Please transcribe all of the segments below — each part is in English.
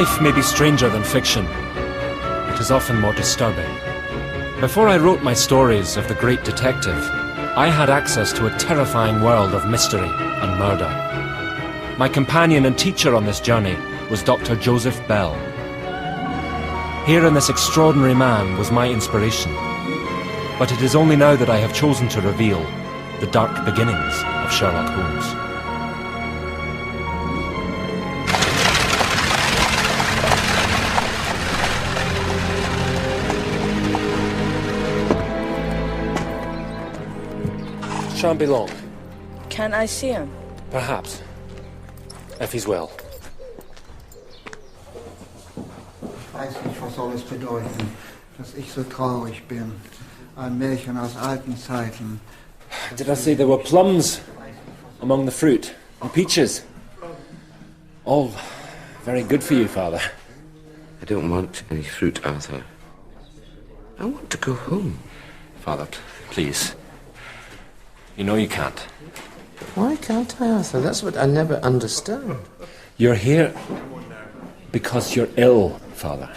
Life may be stranger than fiction. It is often more disturbing. Before I wrote my stories of the great detective, I had access to a terrifying world of mystery and murder. My companion and teacher on this journey was Dr. Joseph Bell. Here in this extraordinary man was my inspiration. But it is only now that I have chosen to reveal the dark beginnings of Sherlock Holmes. Shan't be long. Can I see him? Perhaps. If he's well. Ich weiß nicht, was soll es bedeuten, dass ich so traurig bin. Ein Märchen aus alten Zeiten. Did I say there were plums among the fruit and peaches? All very good for you, Father. I don't want any fruit, Arthur. I want to go home. Father, please. You know you can't. Why can't I, Arthur? That's what I never understand. You're here because you're ill, Father.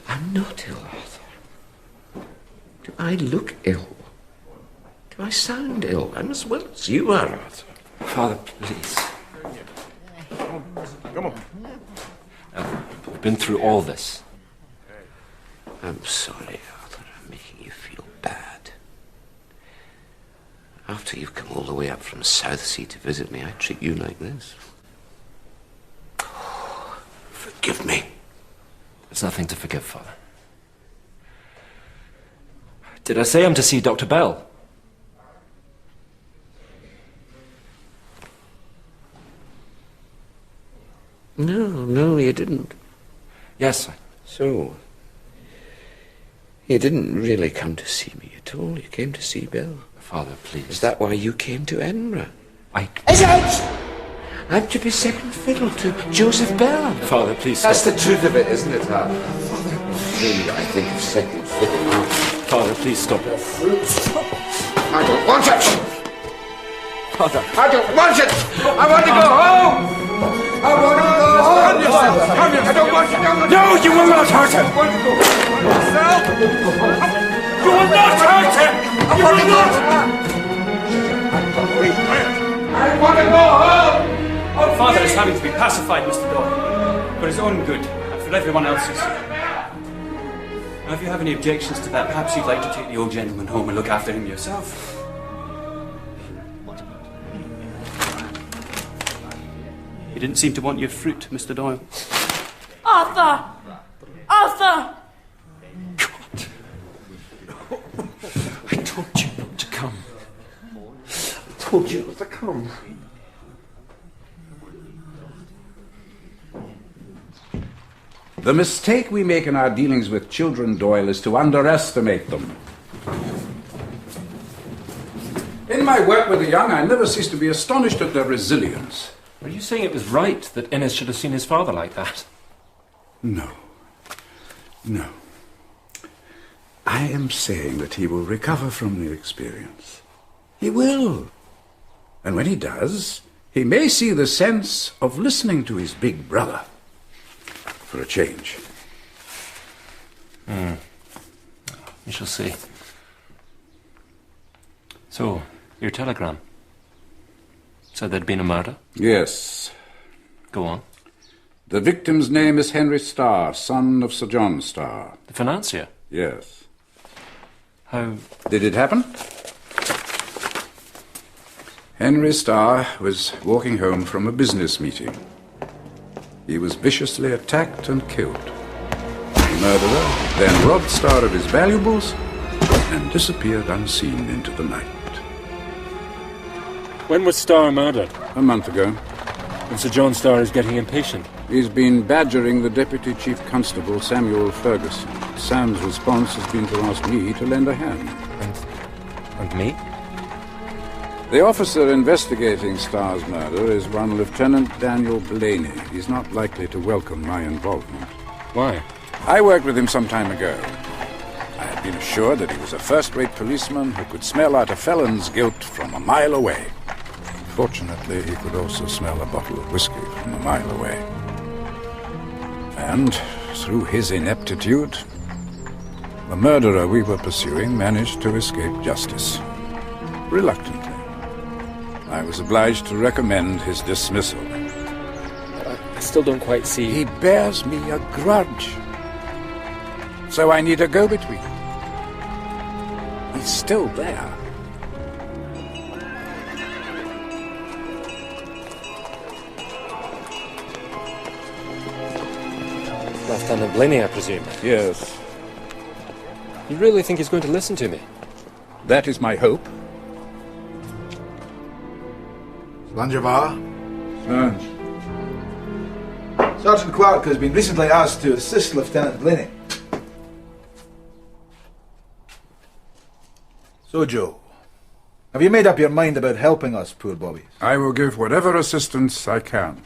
I'm not ill, Arthur. Do I look ill? Do I sound ill? I'm as well as you are, Arthur. Father, please. Come on. We've been through all this. I'm sorry, Arthur. I'm making you feel bad. After you've come all the way up from Southsea to visit me, I treat you like this. Oh, forgive me. There's nothing to forgive, Father. Did I say I'm to see Dr. Bell? No, you didn't. Yes. So, you didn't really come to see me at all. You came to see Bell. Father, please. Is that why you came to Edinburgh? Is it? I'm to be second fiddle to Joseph Bell. Father, please stop. That's the truth of it, isn't it, Arthur? Really, I think of second fiddle now. Father, please stop it. I don't want it! Father. I don't want it! I want to go home! I want to go home! I don't want to. No, you will not hurt him! You will not hurt him! You will not! I want to go home! Our father is having to be pacified, Mr. Doyle, for his own good and for everyone else's. Now, if you have any objections to that, perhaps you'd like to take the old gentleman home and look after him yourself. You didn't seem to want your fruit, Mr. Doyle. Arthur! Arthur! God. I told you not to come. I told you not to come. The mistake we make in our dealings with children, Doyle, is to underestimate them. In my work with the young, I never cease to be astonished at their resilience. Are you saying it was right that Innes should have seen his father like that? No. I am saying that he will recover from the experience. He will. And when he does, he may see the sense of listening to his big brother. For a change. We shall see. So, your telegram said there'd been a murder? Yes. Go on. The victim's name is Henry Starr, son of Sir John Starr. The financier? Yes. How... Did it happen? Henry Starr was walking home from a business meeting. He was viciously attacked and killed. The murderer then robbed Starr of his valuables and disappeared unseen into the night. When was Starr murdered? A month ago. And Sir John Starr is getting impatient. He's been badgering the Deputy Chief Constable, Samuel Ferguson. Sam's response has been to ask me to lend a hand. And me? The officer investigating Starr's murder is one Lieutenant Daniel Blaney. He's not likely to welcome my involvement. Why? I worked with him some time ago. I had been assured that he was a first-rate policeman who could smell out a felon's guilt from a mile away. Fortunately, he could also smell a bottle of whiskey from from a mile away. And, through his ineptitude, the murderer we were pursuing managed to escape justice. Reluctantly. I was obliged to recommend his dismissal. I still don't quite see... He bears me a grudge. So I need a go-between. He's still there. Lieutenant Blaney, I presume. Yes. You really think he's going to listen to me? That is my hope. Langevar? Sarge. Sergeant Clark has been recently asked to assist Lieutenant Blaney. So, Joe, have you made up your mind about helping us, poor bobbies? I will give whatever assistance I can.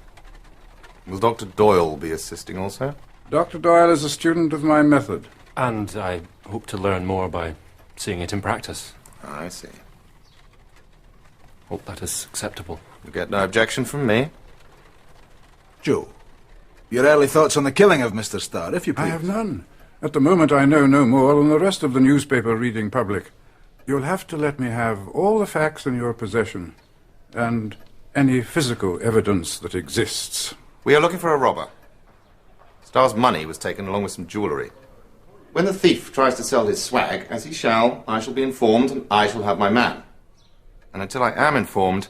Will Dr. Doyle be assisting also? Dr. Doyle is a student of my method. And I hope to learn more by seeing it in practice. I see. Hope that is acceptable. You get no objection from me? Joe, your early thoughts on the killing of Mr. Starr, if you please. I have none. At the moment I know no more than the rest of the newspaper-reading public. You'll have to let me have all the facts in your possession, and any physical evidence that exists. We are looking for a robber. Starr's money was taken along with some jewellery. When the thief tries to sell his swag, as he shall, I shall be informed and I shall have my man. And until I am informed,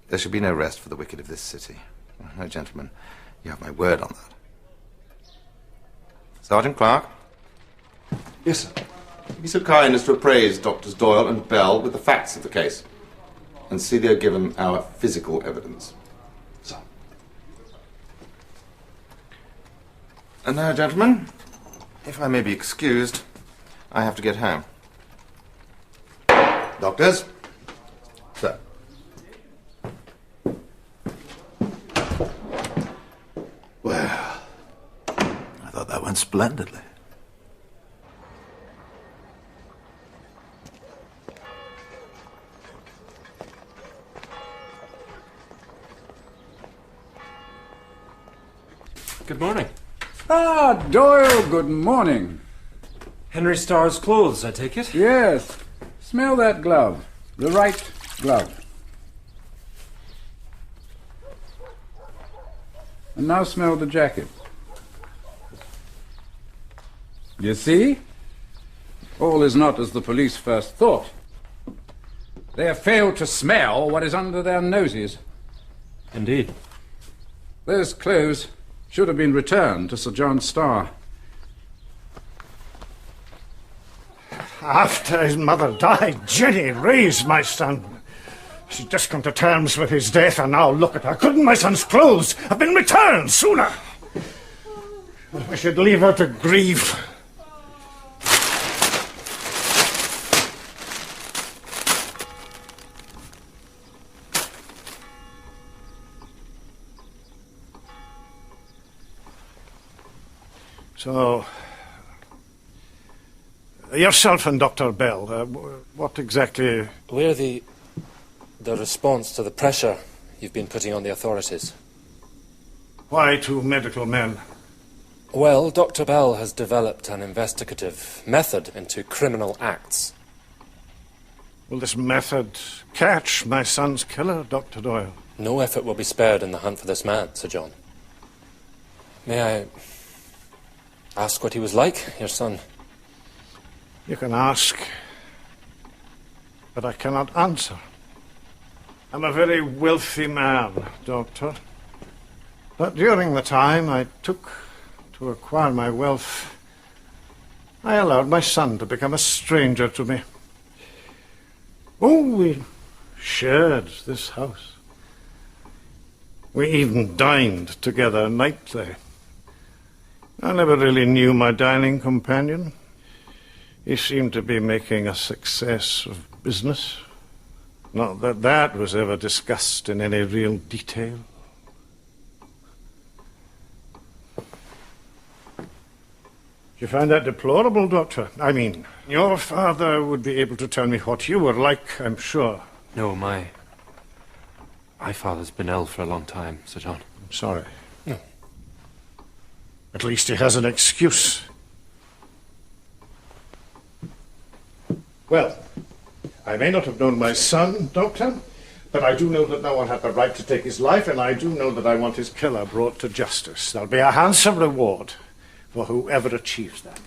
there shall be no rest for the wicked of this city. No, gentlemen, you have my word on that. Sergeant Clark? Yes, sir. Be so kind as to appraise Doctors Doyle and Bell with the facts of the case, and see they are given our physical evidence. Sir. And now, gentlemen, if I may be excused, I have to get home. Doctors? Sir. Well, I thought that went splendidly. Good morning. Ah, Doyle, good morning. Henry Starr's clothes, I take it? Yes. Smell that glove. The right glove. And now smell the jacket. You see? All is not as the police first thought. They have failed to smell what is under their noses. Indeed. Those clothes should have been returned to Sir John Starr. After his mother died, Jenny raised my son. She'd just come to terms with his death, and now look at her. Couldn't my son's clothes have been returned sooner? I should leave her to grieve. So, yourself and Dr. Bell, what exactly... We're the response to the pressure you've been putting on the authorities. Why two medical men? Well, Dr. Bell has developed an investigative method into criminal acts. Will this method catch my son's killer, Dr. Doyle? No effort will be spared in the hunt for this man, Sir John. May I ask what he was like, your son? You can ask, but I cannot answer. I'm a very wealthy man, Doctor. But during the time I took to acquire my wealth, I allowed my son to become a stranger to me. Oh, we shared this house. We even dined together nightly. I never really knew my dining companion. He seemed to be making a success of business. Not that that was ever discussed in any real detail. You find that deplorable, Doctor? I mean, your father would be able to tell me what you were like, I'm sure. No, my father's been ill for a long time, Sir John. I'm sorry. No. At least he has an excuse. Well, I may not have known my son, Doctor, but I do know that no one had the right to take his life, and I do know that I want his killer brought to justice. There'll be a handsome reward for whoever achieves that.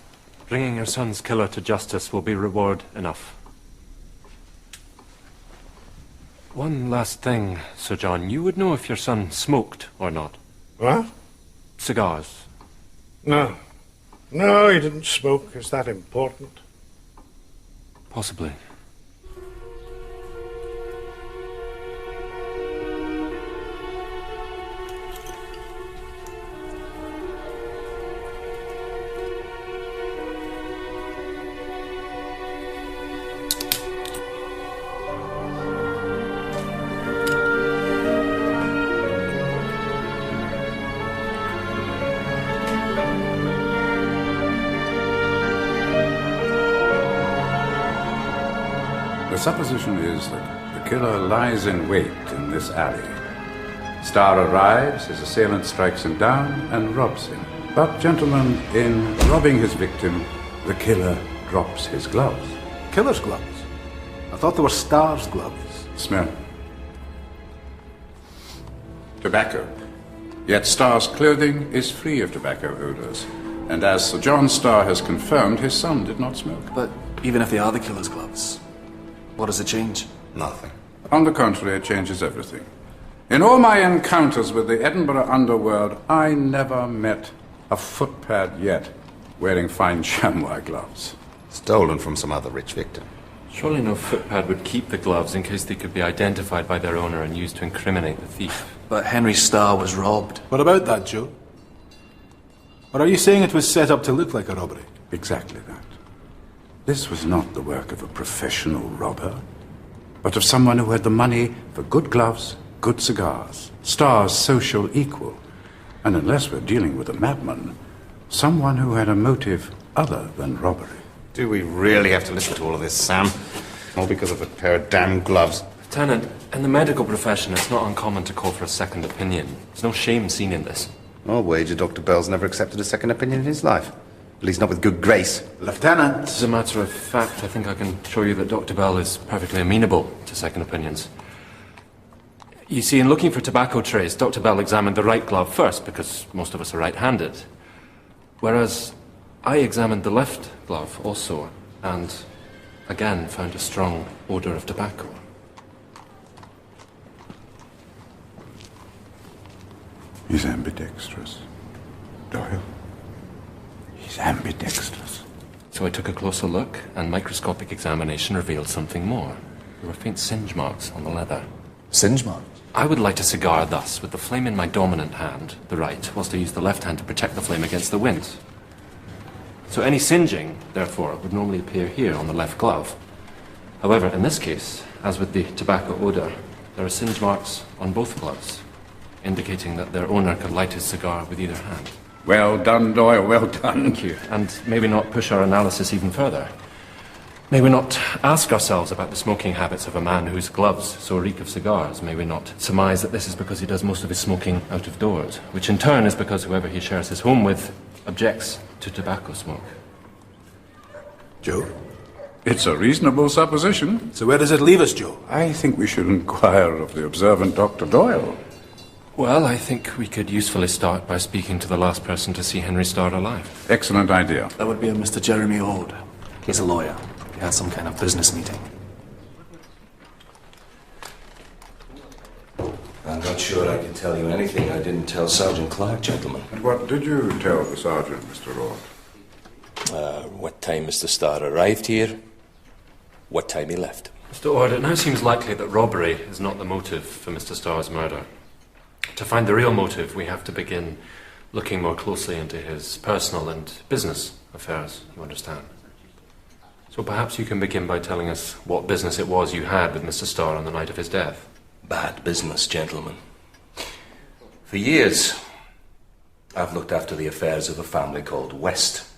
Bringing your son's killer to justice will be reward enough. One last thing, Sir John. You would know if your son smoked or not. What? Cigars. No. No, he didn't smoke. Is that important? Possibly. The supposition is that the killer lies in wait in this alley. Starr arrives, his assailant strikes him down and robs him. But, gentlemen, in robbing his victim, the killer drops his gloves. Killer's gloves? I thought they were Starr's gloves. Smell. Tobacco. Yet Starr's clothing is free of tobacco odors. And as Sir John Starr has confirmed, his son did not smoke. But even if they are the killer's gloves, what does it change? Nothing. On the contrary, it changes everything. In all my encounters with the Edinburgh underworld, I never met a footpad yet wearing fine chamois gloves. Stolen from some other rich victim. Surely no footpad would keep the gloves in case they could be identified by their owner and used to incriminate the thief. But Henry Starr was robbed. What about that, Joe? Or are you saying it was set up to look like a robbery? Exactly that. This was not the work of a professional robber, but of someone who had the money for good gloves, good cigars, Starr's social equal, and unless we're dealing with a madman, someone who had a motive other than robbery. Do we really have to listen to all of this, Sam? All because of a pair of damn gloves? Lieutenant, in the medical profession, it's not uncommon to call for a second opinion. There's no shame seen in this. I'll wager Dr. Bell's never accepted a second opinion in his life. At least not with good grace. Lieutenant! As a matter of fact, I think I can show you that Dr. Bell is perfectly amenable to second opinions. You see, in looking for tobacco trace, Dr. Bell examined the right glove first, because most of us are right-handed. Whereas I examined the left glove also, and again found a strong odour of tobacco. He's ambidextrous. Doyle. He's ambidextrous. So I took a closer look, and microscopic examination revealed something more. There were faint singe marks on the leather. Singe marks? I would light a cigar thus, with the flame in my dominant hand, the right, whilst I used the left hand to protect the flame against the wind. So any singeing, therefore, would normally appear here on the left glove. However, in this case, as with the tobacco odour, there are singe marks on both gloves, indicating that their owner could light his cigar with either hand. Well done, Doyle, well done. Thank you. And may we not push our analysis even further? May we not ask ourselves about the smoking habits of a man whose gloves so reek of cigars? May we not surmise that this is because he does most of his smoking out of doors, which in turn is because whoever he shares his home with objects to tobacco smoke? Joe? It's a reasonable supposition. So where does it leave us, Joe? I think we should inquire of the observant Dr. Doyle. Well, I think we could usefully start by speaking to the last person to see Henry Starr alive. Excellent idea. That would be a Mr. Jeremy Ode. He's a lawyer. He had some kind of business meeting. I'm not sure I can tell you anything I didn't tell Sergeant Clark, gentlemen. And what did you tell the sergeant, Mr. Ord? What time Mr. Starr arrived here, what time he left. Mr. Ord, it now seems likely that robbery is not the motive for Mr. Starr's murder. To find the real motive, we have to begin looking more closely into his personal and business affairs, you understand. So perhaps you can begin by telling us what business it was you had with Mr. Starr on the night of his death. Bad business, gentlemen. For years, I've looked after the affairs of a family called West.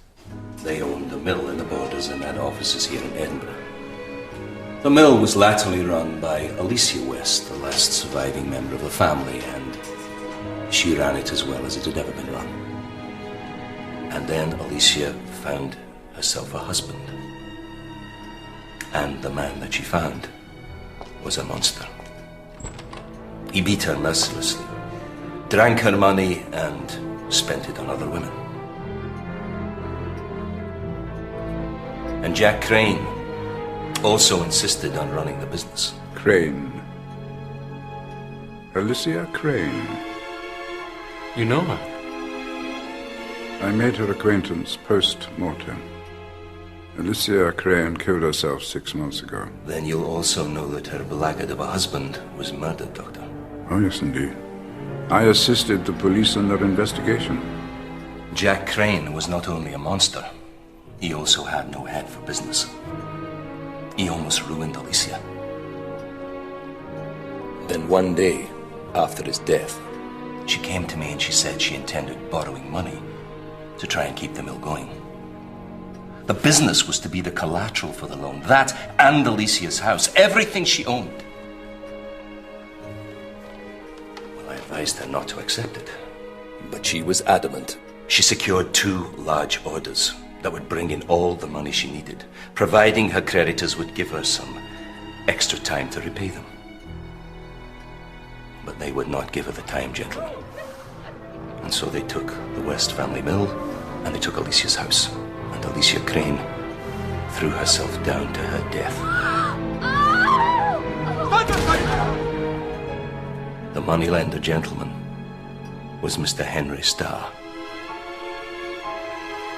They owned a mill in the Borders and had offices here in Edinburgh. The mill was latterly run by Alicia West, the last surviving member of the family, and She ran it as well as it had ever been run. And then Alicia found herself a husband. And the man that she found was a monster. He beat her mercilessly, drank her money, and spent it on other women. And Jack Crane also insisted on running the business. Crane. Alicia Crane. You know her? I made her acquaintance post-mortem. Alicia Crane killed herself 6 months ago. Then you'll also know that her blackguard of a husband was murdered, Doctor. Oh, yes, indeed. I assisted the police in their investigation. Jack Crane was not only a monster, he also had no head for business. He almost ruined Alicia. Then one day, after his death, she came to me and she said she intended borrowing money to try and keep the mill going. The business was to be the collateral for the loan. That and Alicia's house. Everything she owned. Well, I advised her not to accept it. But she was adamant. She secured 2 large orders that would bring in all the money she needed, providing her creditors would give her some extra time to repay them. But they would not give her the time, gentlemen. And so they took the West family mill, and they took Alicia's house. And Alicia Crane threw herself down to her death. The moneylender, gentleman, was Mr. Henry Starr.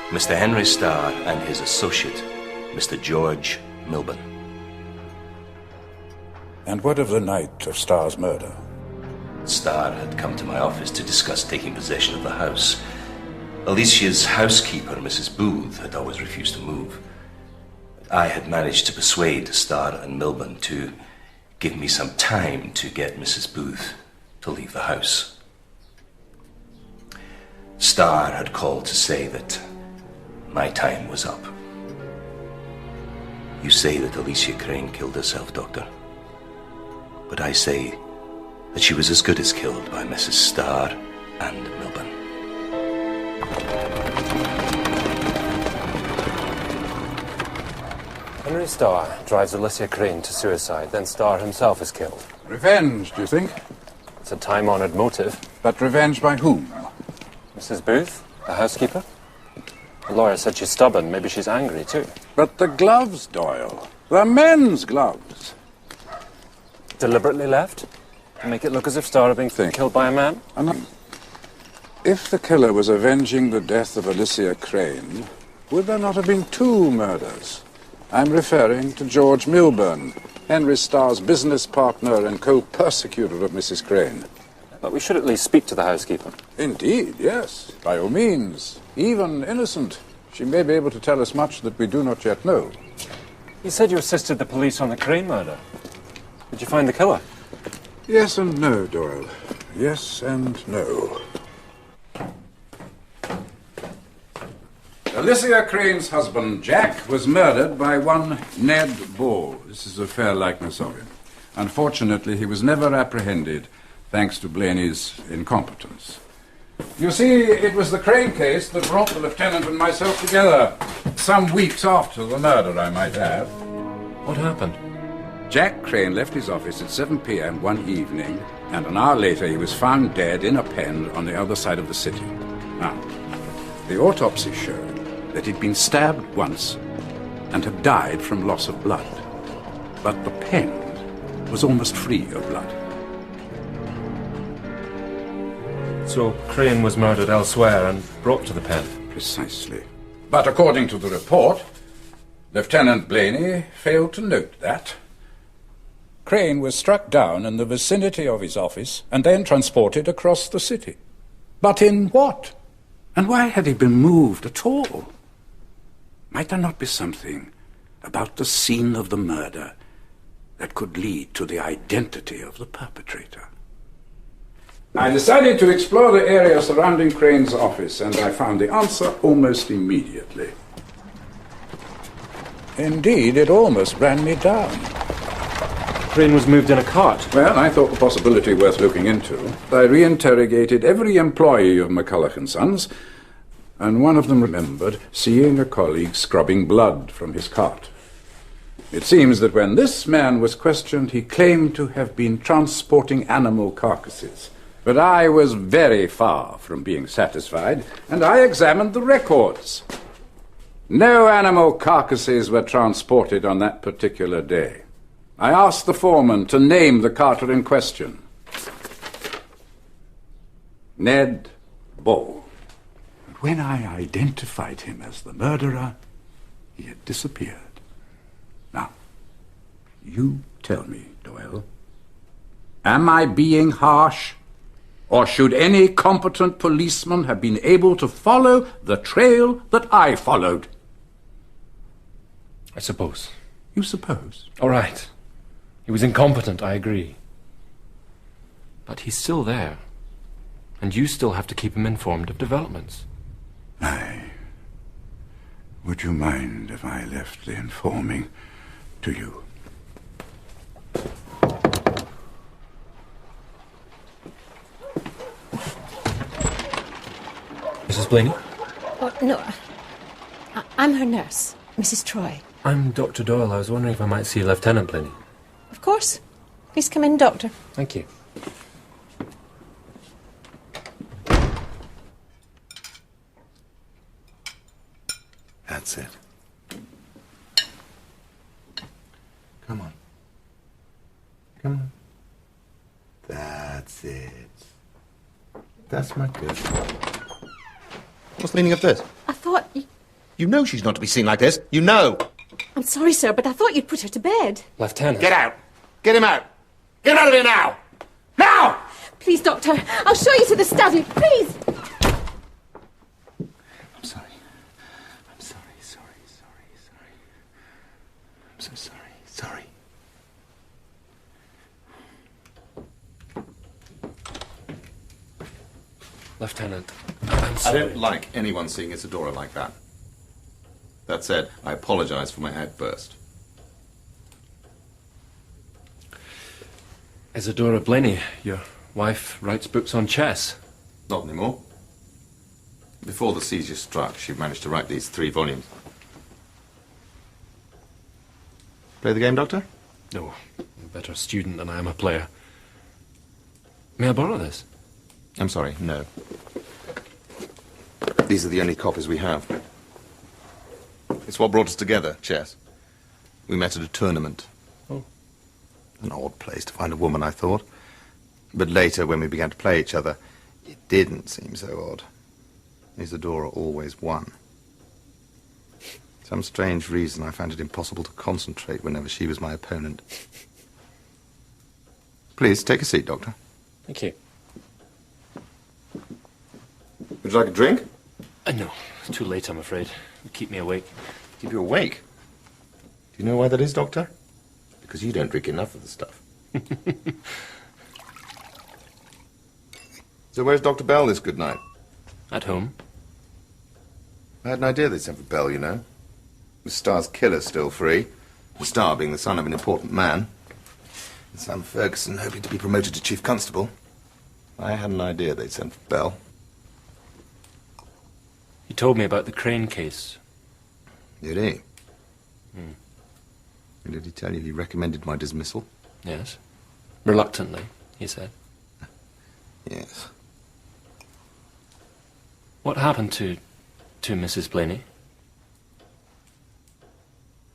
Mr. Henry Starr and his associate, Mr. George Milburn. And what of the night of Starr's murder? Starr had come to my office to discuss taking possession of the house. Alicia's housekeeper, Mrs. Booth, had always refused to move. I had managed to persuade Starr and Milburn to give me some time to get Mrs. Booth to leave the house. Starr had called to say that my time was up. You say that Alicia Crane killed herself, Doctor. But I say that she was as good as killed by Mrs. Starr and Milburn. Henry Starr drives Alicia Crane to suicide, then Starr himself is killed. Revenge, do you think? It's a time-honored motive. But revenge by whom? Mrs. Booth, the housekeeper. The lawyer said she's stubborn. Maybe she's angry, too. But the gloves, Doyle. They're men's gloves. Deliberately left? To make it look as if Starr had been killed by a man? If the killer was avenging the death of Alicia Crane, would there not have been 2 murders? I'm referring to George Milburn, Henry Starr's business partner and co-persecutor of Mrs. Crane. But we should at least speak to the housekeeper. Indeed, yes. By all means. Even innocent. She may be able to tell us much that we do not yet know. You said you assisted the police on the Crane murder. Did you find the killer? Yes and no, Doyle. Yes and no. Alicia Crane's husband, Jack, was murdered by one Ned Ball. This is a fair likeness of him. Unfortunately, he was never apprehended, thanks to Blaney's incompetence. You see, it was the Crane case that brought the lieutenant and myself together. Some weeks after the murder, I might add. What happened? Jack Crane left his office at 7 p.m. one evening, and an hour later he was found dead in a pen on the other side of the city. Now, the autopsy showed that he'd been stabbed once and had died from loss of blood. But the pen was almost free of blood. So Crane was murdered elsewhere and brought to the pen? Precisely. But according to the report, Lieutenant Blaney failed to note that. Crane was struck down in the vicinity of his office and then transported across the city. But in what? And why had he been moved at all? Might there not be something about the scene of the murder that could lead to the identity of the perpetrator? I decided to explore the area surrounding Crane's office, and I found the answer almost immediately. Indeed, it almost ran me down. Crane was moved in a cart. Well, I thought the possibility worth looking into. I reinterrogated every employee of McCulloch and Sons, and one of them remembered seeing a colleague scrubbing blood from his cart. It seems that when this man was questioned, he claimed to have been transporting animal carcasses. But I was very far from being satisfied, and I examined the records. No animal carcasses were transported on that particular day. I asked the foreman to name the carter in question. Ned Ball. When I identified him as the murderer, he had disappeared. Now, you tell me, Doyle, am I being harsh? Or should any competent policeman have been able to follow the trail that I followed? I suppose. You suppose? All right. He was incompetent, I agree. But he's still there. And you still have to keep him informed of developments. Aye. Would you mind if I left the informing to you? Mrs. Blaney? Oh, no. I'm her nurse, Mrs. Troy. I'm Dr. Doyle. I was wondering if I might see Lieutenant Blaney. Of course. Please come in, Doctor. Thank you. That's it. Come on. Come on. That's it. That's my good. What's the meaning of this? I thought you... You know she's not to be seen like this. You know. I'm sorry, sir, but I thought you'd put her to bed. Lieutenant. Get out. Get him out. Get out of here now. Now! Please, Doctor. I'll show you to the study. Please. I'm sorry. I'm sorry. I'm so sorry. Sorry. Lieutenant, I'm I sorry. don't like anyone seeing Isadora like that. That said, I apologize for my outburst. Isadora Blaney, your wife writes books on chess. Not anymore. Before the seizure struck, she managed to write these 3 volumes. Play the game, Doctor? No, I'm a better student than I am a player. May I borrow this? I'm sorry, no. These are the only copies we have. It's what brought us together, chess. We met at a tournament. Oh. An odd place to find a woman, I thought. But later, when we began to play each other, it didn't seem so odd. Isadora always won. Some strange reason, I found it impossible to concentrate whenever she was my opponent. Please, take a seat, Doctor. Thank you. Would you like a drink? No, it's too late, I'm afraid. It'll keep me awake. Keep you awake? Do you know why that is, Doctor? Because you don't drink enough of the stuff. So where's Dr. Bell this good night? At home. I had an idea they'd sent for Bell, you know. The Star's killer's still free. The Star being the son of an important man. And Sam Ferguson hoping to be promoted to Chief Constable. I had an idea they'd sent for Bell. He told me about the Crane case. Did he? And did he tell you he recommended my dismissal? Yes. Reluctantly, he said. Yes. What happened to Mrs. Blaney?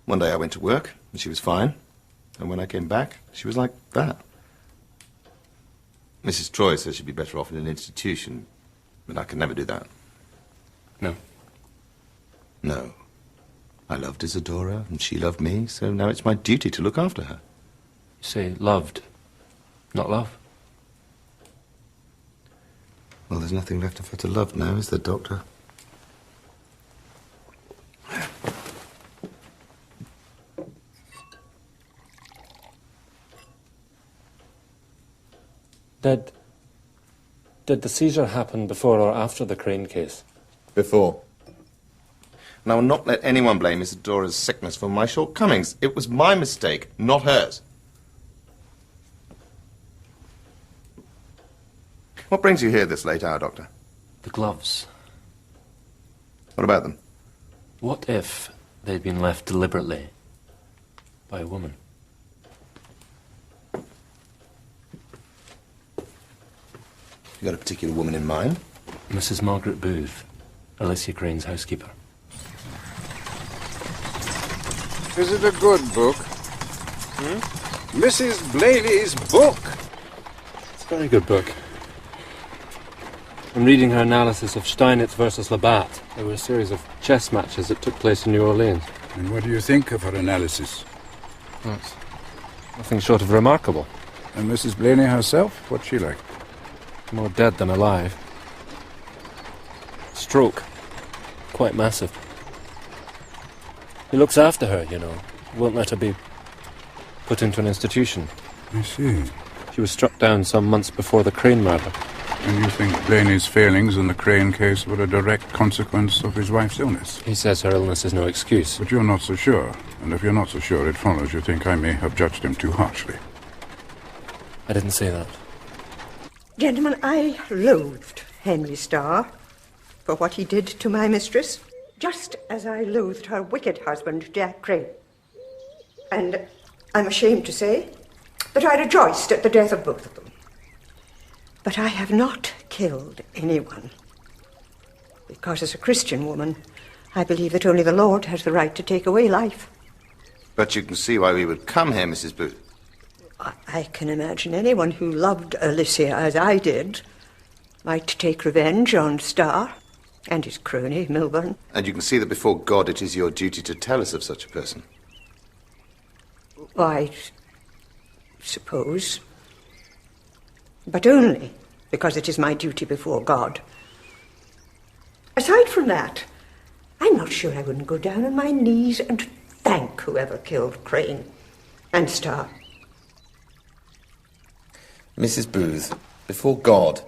One day I went to work, and she was fine. And when I came back, she was like that. Mrs. Troy says she'd be better off in an institution, but I could never do that. No. No. I loved Isadora, and she loved me, so now it's my duty to look after her. You say loved, not love. Well, there's nothing left of her to love now, is there, Doctor? Did the seizure happen before or after the Crane case? Before. And I will not let anyone blame Isadora's sickness for my shortcomings. It was my mistake, not hers. What brings you here this late hour, Doctor? The gloves. What about them? What if they'd been left deliberately by a woman? You got a particular woman in mind? Mrs. Margaret Booth, Alicia Crane's housekeeper. Is it a good book? Mrs. Blaney's book. It's a very good book. I'm reading her analysis of Steinitz versus Labatt. There were a series of chess matches that took place in New Orleans. And what do you think of her analysis? Well, it's nothing short of remarkable. And Mrs. Blaney herself, what's she like? More dead than alive. Stroke. Quite massive. He looks after her, you know. Won't let her be put into an institution. I see. She was struck down some months before the Crane murder. And you think Blaney's failings in the Crane case were a direct consequence of his wife's illness? He says her illness is no excuse. But you're not so sure. And if you're not so sure, it follows you think I may have judged him too harshly. I didn't say that. Gentlemen, I loathed Henry Starr for what he did to my mistress, just as I loathed her wicked husband, Jack Crane. And I'm ashamed to say that I rejoiced at the death of both of them. But I have not killed anyone, because as a Christian woman, I believe that only the Lord has the right to take away life. But you can see why we would come here, Mrs. Booth. I can imagine anyone who loved Alicia as I did might take revenge on Starr and his crony, Milburn. And you can see that before God it is your duty to tell us of such a person. I suppose. But only because it is my duty before God. Aside from that, I'm not sure I wouldn't go down on my knees and thank whoever killed Crane and Starr. Mrs. Booth, before God,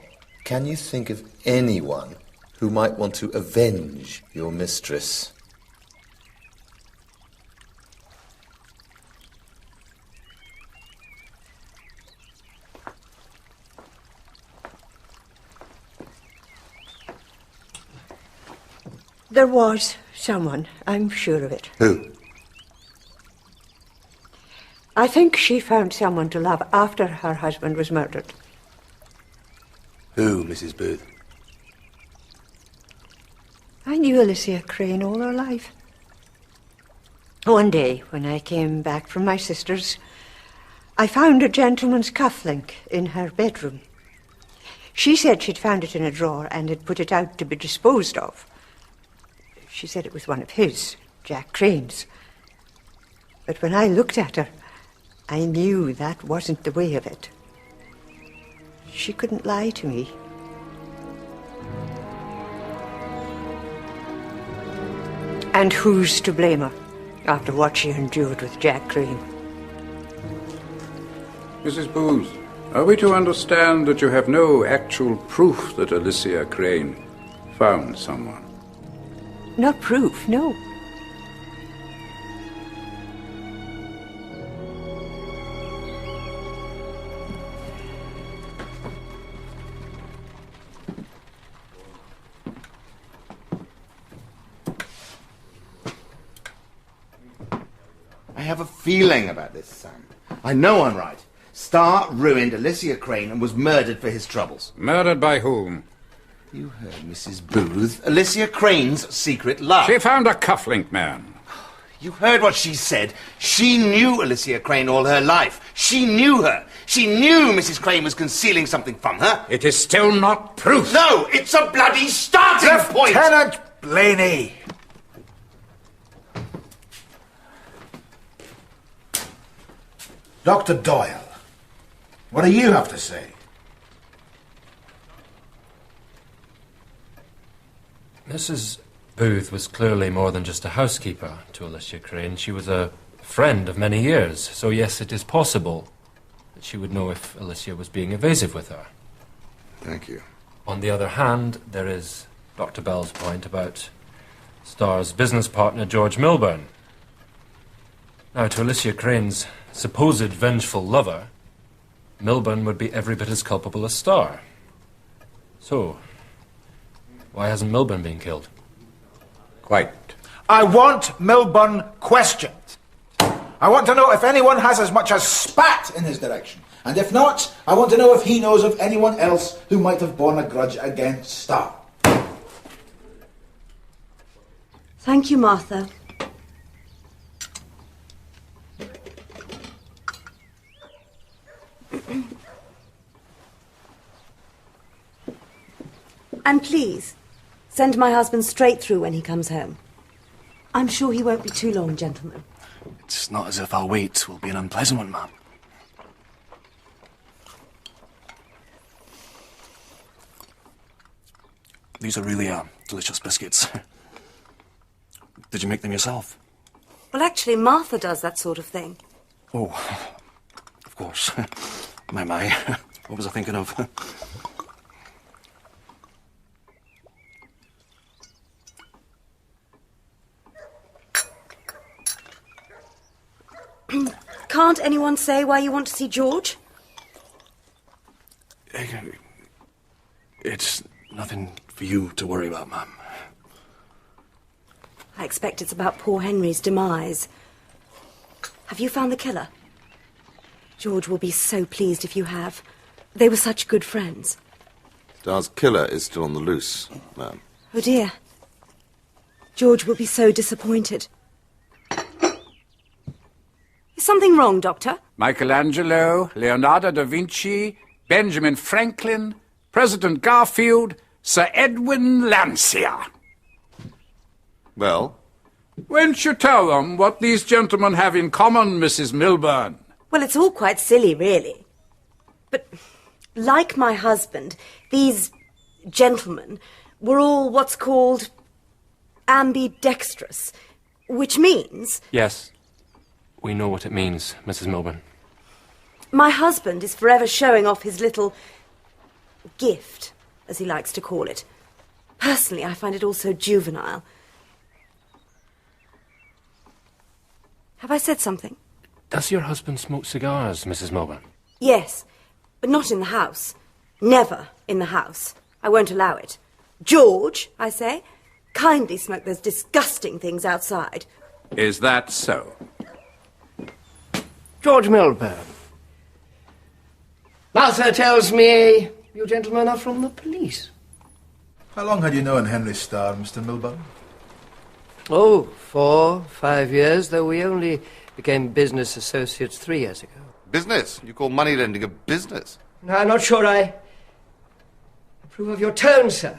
can you think of anyone who might want to avenge your mistress? There was someone, I'm sure of it. Who? I think she found someone to love after her husband was murdered. Who, Mrs. Booth? I knew Alicia Crane all her life. One day, when I came back from my sister's, I found a gentleman's cufflink in her bedroom. She said she'd found it in a drawer and had put it out to be disposed of. She said it was one of his, Jack Crane's. But when I looked at her, I knew that wasn't the way of it. She couldn't lie to me. And who's to blame her after what she endured with Jack Crane? Mrs. Booth, are we to understand that you have no actual proof that Alicia Crane found someone? Not proof, no. I have a feeling about this, Sam. I know I'm right. Starr ruined Alicia Crane and was murdered for his troubles. Murdered by whom? You heard Mrs. Booth. Alicia Crane's secret love. She found a cufflink man. You heard what she said. She knew Alicia Crane all her life. She knew her. She knew Mrs. Crane was concealing something from her. It is still not proof. No, it's a bloody starting point! Lieutenant Blaney! Dr. Doyle, what do you have to say? Mrs. Booth was clearly more than just a housekeeper to Alicia Crane. She was a friend of many years, so yes, it is possible that she would know if Alicia was being evasive with her. Thank you. On the other hand, there is Dr. Bell's point about Starr's business partner, George Milburn. Now, to Alicia Crane's supposed vengeful lover, Milburn would be every bit as culpable as Starr. So, why hasn't Milburn been killed? Quite. I want Milburn questioned. I want to know if anyone has as much as spat in his direction. And if not, I want to know if he knows of anyone else who might have borne a grudge against Starr. Thank you, Martha. And please, send my husband straight through when he comes home. I'm sure he won't be too long, gentlemen. It's not as if our wait will be an unpleasant one, ma'am. These are really delicious biscuits. Did you make them yourself? Well, actually, Martha does that sort of thing. Oh, of course. My. What was I thinking of? Can't anyone say why you want to see George? It's nothing for you to worry about, ma'am. I expect it's about poor Henry's demise. Have you found the killer? George will be so pleased if you have. They were such good friends. Starr's killer is still on the loose, ma'am. Oh, dear. George will be so disappointed. Is something wrong, Doctor? Michelangelo, Leonardo da Vinci, Benjamin Franklin, President Garfield, Sir Edwin Landseer. Well? Won't you tell them what these gentlemen have in common, Mrs. Milburn? Well, it's all quite silly, really. But, like my husband, these gentlemen were all what's called ambidextrous, which means... Yes, we know what it means, Mrs. Milburn. My husband is forever showing off his little gift, as he likes to call it. Personally, I find it all so juvenile. Have I said something? Does your husband smoke cigars, Mrs. Milburn? Yes, but not in the house. Never in the house. I won't allow it. George, I say, kindly smoke those disgusting things outside. Is that so? George Milburn. Martha tells me you gentlemen are from the police. How long had you known Henry Starr, Mr. Milburn? Oh, 4, 5 years, though we only became business associates 3 years ago. Business? You call money lending a business? No, I'm not sure I approve of your tone, sir.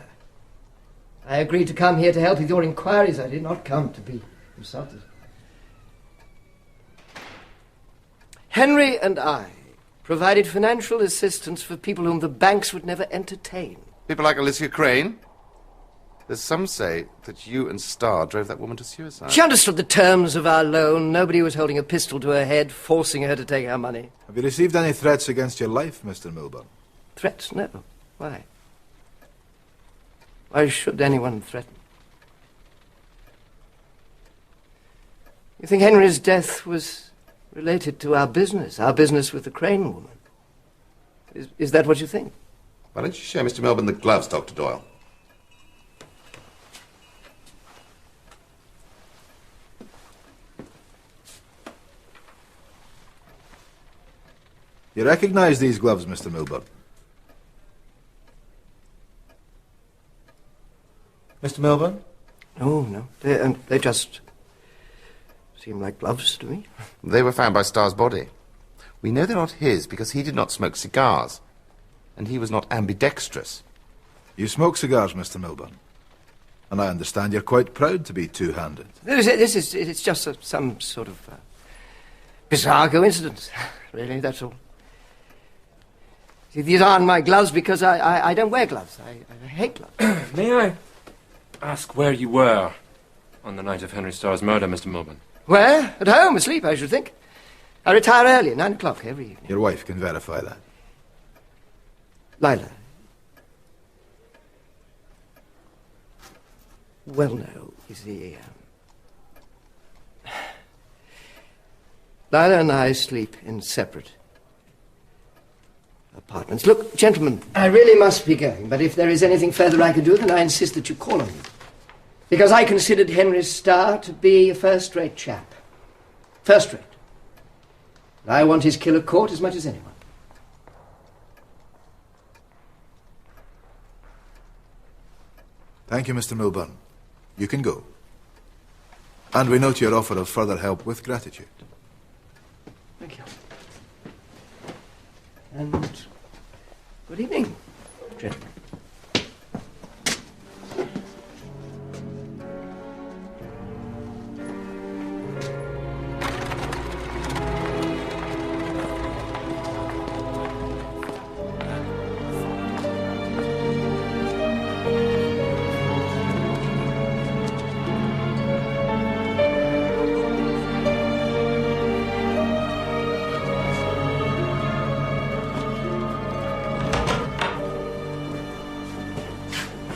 I agreed to come here to help with your inquiries. I did not come to be insulted. Henry and I provided financial assistance for people whom the banks would never entertain. People like Alicia Crane? There's some say that you and Starr drove that woman to suicide. She understood the terms of our loan. Nobody was holding a pistol to her head, forcing her to take our money. Have you received any threats against your life, Mr. Milburn? Threats? No. Why? Why should anyone threaten? You think Henry's death was related to our business with the Crane woman? Is that what you think? Why don't you show Mr. Milburn the gloves, Dr. Doyle? You recognize these gloves, Mr. Milburn? Mr. Milburn? Oh, no. They just seem like gloves to me. They were found by Starr's body. We know they're not his because he did not smoke cigars. And he was not ambidextrous. You smoke cigars, Mr. Milburn. And I understand you're quite proud to be two-handed. It's just some sort of bizarre coincidence. Really, that's all. See, these aren't my gloves because I don't wear gloves. I hate gloves. May I ask where you were on the night of Henry Starr's murder, Mr. Milburn? Where? At home, asleep, I should think. I retire early, 9 o'clock every evening. Your wife can verify that. Lila. Well, no, you see, Lila and I sleep in separate apartments. Look, gentlemen, I really must be going, but if there is anything further I can do, then I insist that you call on me. Because I considered Henry Starr to be a first-rate chap. First-rate. I want his killer caught as much as anyone. Thank you, Mr. Milburn. You can go. And we note your offer of further help with gratitude. Thank you. And good evening, gentlemen.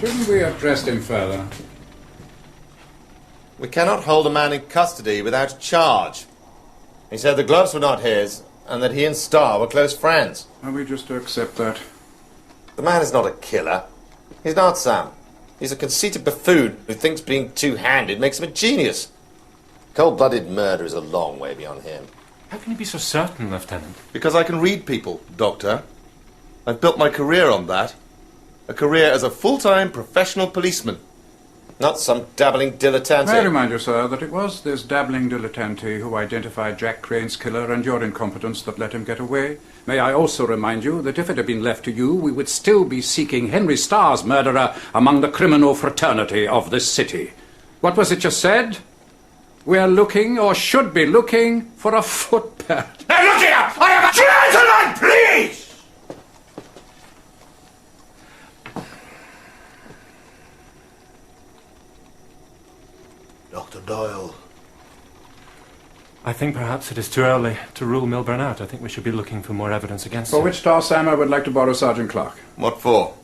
Shouldn't we have pressed him further? We cannot hold a man in custody without a charge. He said the gloves were not his, and that he and Starr were close friends. Are we just to accept that? The man is not a killer. He's not, Sam. He's a conceited buffoon who thinks being two-handed makes him a genius. Cold-blooded murder is a long way beyond him. How can you be so certain, Lieutenant? Because I can read people, Doctor. I've built my career on that. A career as a full-time professional policeman. Not some dabbling dilettante. May I remind you, sir, that it was this dabbling dilettante who identified Jack Crane's killer and your incompetence that let him get away. May I also remind you that if it had been left to you, we would still be seeking Henry Starr's murderer among the criminal fraternity of this city. What was it you said? We're looking, or should be looking, for a footpad. Now look here! I am a gentleman, please! Dr. Doyle. I think perhaps it is too early to rule Milburn out. I think we should be looking for more evidence against him. For which task, Sam, I would like to borrow Sergeant Clark. What for?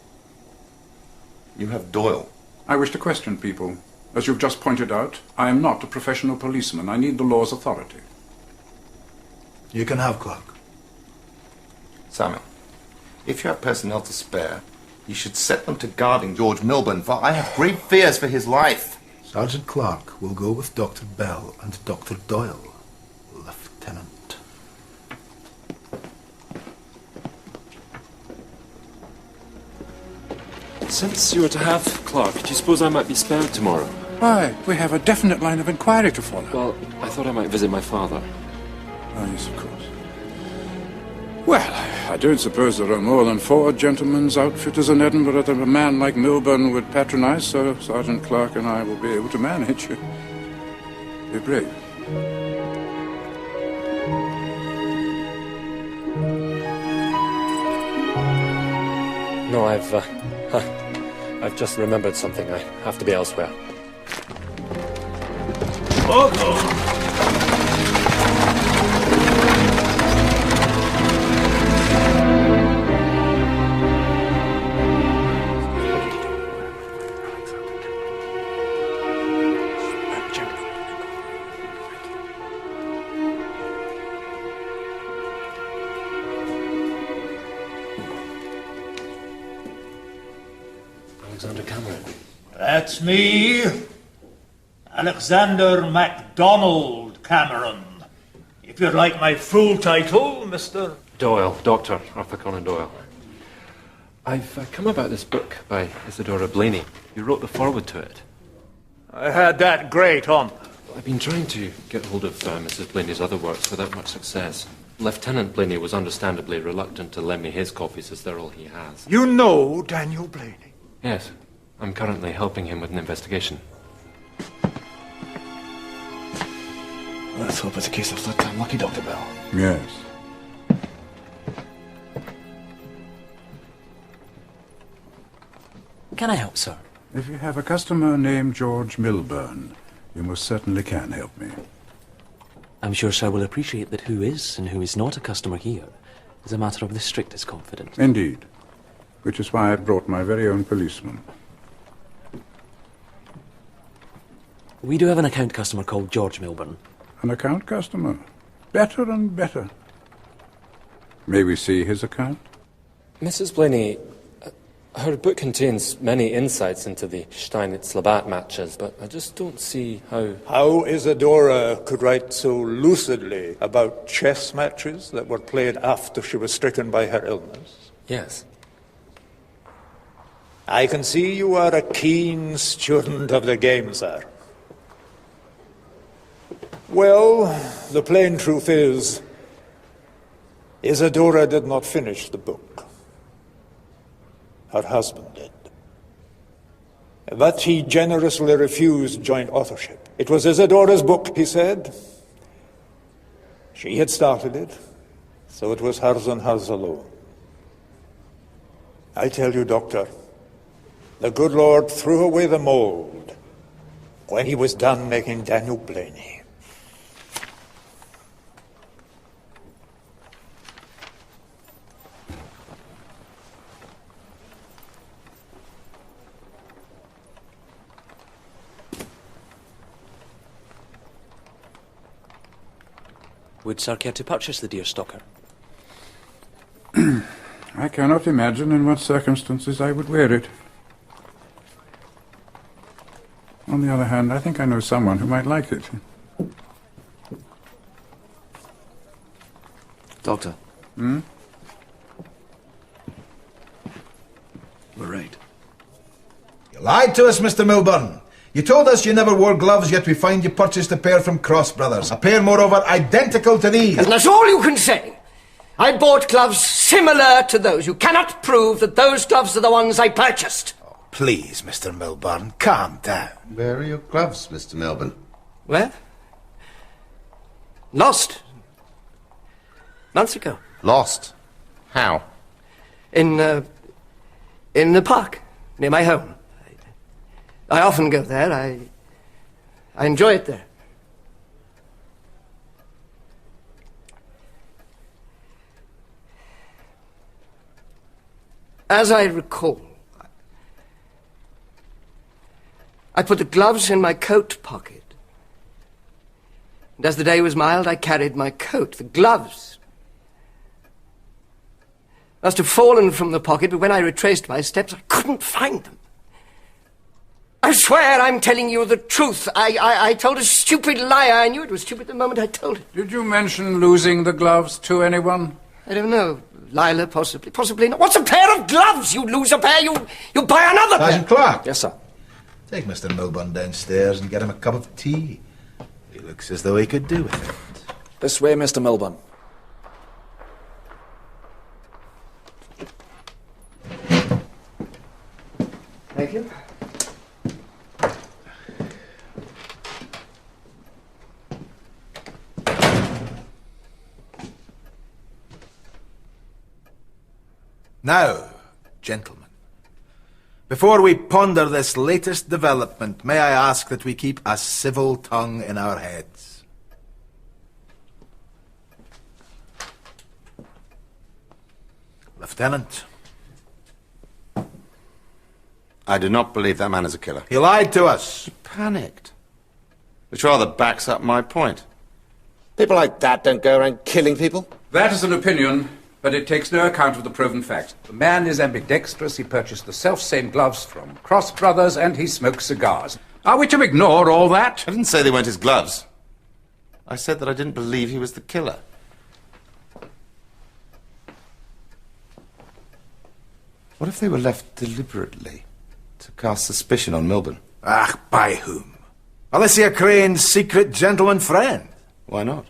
You have Doyle. I wish to question people. As you've just pointed out, I am not a professional policeman. I need the law's authority. You can have Clark. Samuel, if you have personnel to spare, you should set them to guarding George Milburn, for I have great fears for his life. Sergeant Clark will go with Dr. Bell and Dr. Doyle, Lieutenant. Since you are to have Clark, do you suppose I might be spared tomorrow? Why, we have a definite line of inquiry to follow. Well, I thought I might visit my father. Oh, yes, of course. Well, I don't suppose there are more than 4 gentlemen's outfitters in Edinburgh that a man like Milburn would patronize, so Sergeant Clark and I will be able to manage. Be brave. No, I've just remembered something. I have to be elsewhere. That's me, Alexander MacDonald Cameron. If you'd like my full title, Mr. Doyle, Dr. Arthur Conan Doyle. I've come about this book by Isadora Blaney. You wrote the foreword to it. I had that great honour. I've been trying to get hold of Mrs. Blaney's other works without much success. Lieutenant Blaney was understandably reluctant to lend me his copies as they're all he has. You know Daniel Blaney? Yes. I'm currently helping him with an investigation. Let's hope it's a case of third time lucky, Dr. Bell. Yes. Can I help, sir? If you have a customer named George Milburn, you most certainly can help me. I'm sure sir will appreciate that who is and who is not a customer here is a matter of the strictest confidence. Indeed. Which is why I brought my very own policeman. We do have an account customer called George Milburn. An account customer? Better and better. May we see his account? Mrs. Blaney, her book contains many insights into the Steinitz-Labatt matches, but I just don't see how... How Isadora could write so lucidly about chess matches that were played after she was stricken by her illness. Yes. I can see you are a keen student of the game, sir. Well, the plain truth is, Isadora did not finish the book. Her husband did. But he generously refused joint authorship. It was Isadora's book, he said. She had started it, so it was hers and hers alone. I tell you, Doctor, the good Lord threw away the mold when he was done making Daniel Blaney. Would Sir care to purchase the deer stalker? I cannot imagine in what circumstances I would wear it. On the other hand, I think I know someone who might like it. Doctor. We're right. You lied to us, Mr. Milburn. You told us you never wore gloves, yet we find you purchased a pair from Cross Brothers. A pair, moreover, identical to these. And that's all you can say. I bought gloves similar to those. You cannot prove that those gloves are the ones I purchased. Oh, please, Mr. Milburn, calm down. Where are your gloves, Mr. Melbourne? Where? Lost. Months ago. Lost? How? In the park, near my home. I often go there. I enjoy it there. As I recall, I put the gloves in my coat pocket. And as the day was mild, I carried my coat. The gloves must have fallen from the pocket, but when I retraced my steps, I couldn't find them. I swear I'm telling you the truth. I told a stupid lie. I knew it was stupid the moment I told it. Did you mention losing the gloves to anyone? I don't know. Lila, possibly. Possibly not. What's a pair of gloves? You lose a pair, you buy another pair. Sergeant Clark. Yes, sir. Take Mr. Milburn downstairs and get him a cup of tea. He looks as though he could do with it. This way, Mr. Milburn. Thank you. Now, gentlemen, before we ponder this latest development, may I ask that we keep a civil tongue in our heads? Lieutenant. I do not believe that man is a killer. He lied to us. He panicked. Which rather backs up my point. People like that don't go around killing people. That is an opinion, but it takes no account of the proven fact. The man is ambidextrous, he purchased the self-same gloves from Cross Brothers, and he smokes cigars. Are we to ignore all that? I didn't say they weren't his gloves. I said that I didn't believe he was the killer. What if they were left deliberately to cast suspicion on Milburn? Ah, by whom? Alicia Crane's secret gentleman friend. Why not?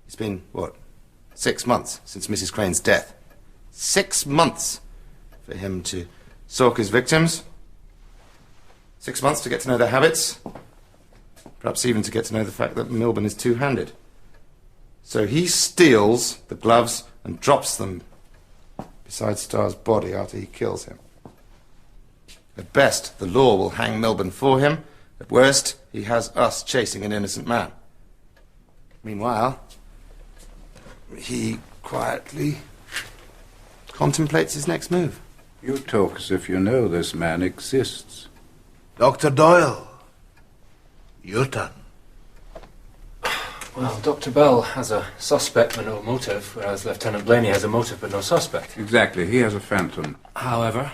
It's been, what, 6 months since Mrs. Crane's death. 6 months for him to stalk his victims. 6 months to get to know their habits. Perhaps even to get to know the fact that Milburn is two-handed. So he steals the gloves and drops them beside Starr's body after he kills him. At best, the law will hang Milburn for him. At worst, he has us chasing an innocent man. Meanwhile, he quietly contemplates his next move. You talk as if you know this man exists. Dr. Doyle, your turn. Well, Dr. Bell has a suspect but no motive, whereas Lieutenant Blaney has a motive but no suspect. Exactly. He has a phantom. However,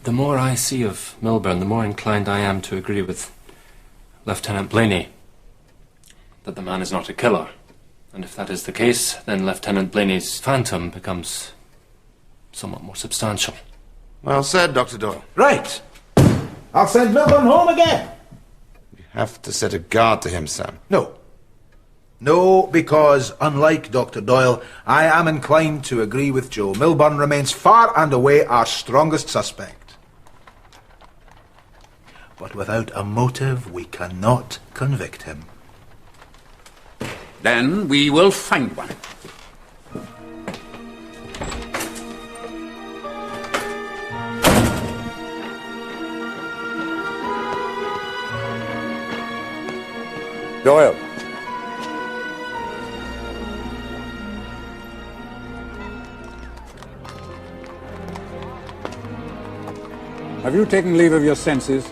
the more I see of Milburn, the more inclined I am to agree with Lieutenant Blaney that the man is not a killer. And if that is the case, then Lieutenant Blaney's phantom becomes somewhat more substantial. Well said, Dr. Doyle. Right. I'll send Milburn home again. You have to set a guard to him, Sam. No. No, because unlike Dr. Doyle, I am inclined to agree with Joe. Milburn remains far and away our strongest suspect. But without a motive, we cannot convict him. Then we will find one. Doyle. Have you taken leave of your senses?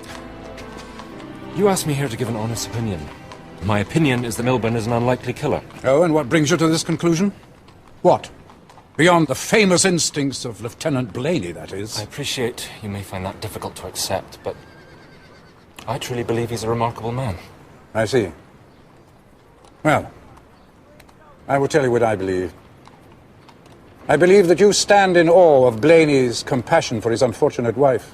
You asked me here to give an honest opinion. My opinion is that Milburn is an unlikely killer. Oh, and what brings you to this conclusion? What? Beyond the famous instincts of Lieutenant Blaney, that is. I appreciate you may find that difficult to accept, but I truly believe he's a remarkable man. I see. Well, I will tell you what I believe. I believe that you stand in awe of Blaney's compassion for his unfortunate wife.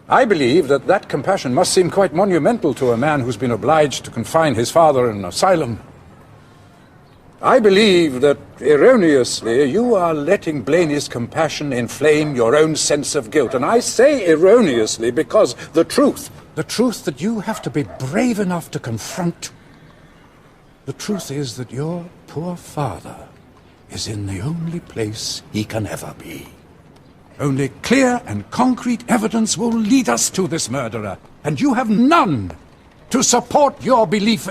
I believe that that compassion must seem quite monumental to a man who's been obliged to confine his father in an asylum. I believe that, erroneously, you are letting Blaney's compassion inflame your own sense of guilt. And I say erroneously because the truth that you have to be brave enough to confront, the truth is that your poor father is in the only place he can ever be. Only clear and concrete evidence will lead us to this murderer, and you have none to support your belief.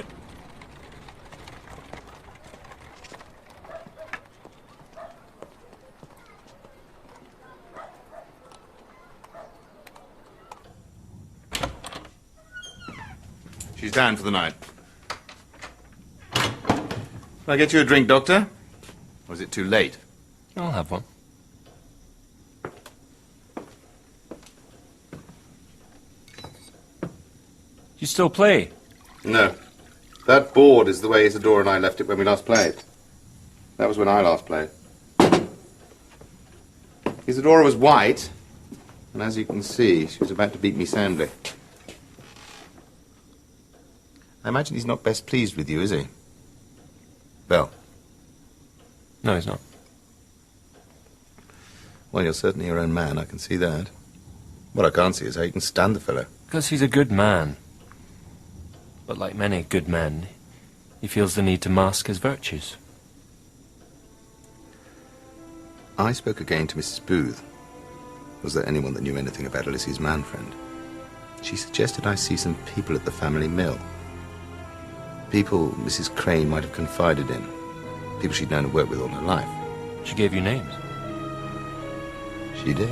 She's down for the night. Can I get you a drink, Doctor? Or is it too late? I'll have one. You still play? No. That board is the way Isadora and I left it when we last played. That was when I last played. Isadora was white, and as you can see, she was about to beat me soundly. I imagine he's not best pleased with you, is he? Bell? No, he's not. Well, you're certainly your own man, I can see that. What I can't see is how you can stand the fellow. Because he's a good man. But like many good men, he feels the need to mask his virtues. I spoke again to Mrs. Booth. Was there anyone that knew anything about Ulysses' man friend? She suggested I see some people at the family mill. People Mrs. Crane might have confided in. People she'd known and worked with all her life. She gave you names? She did.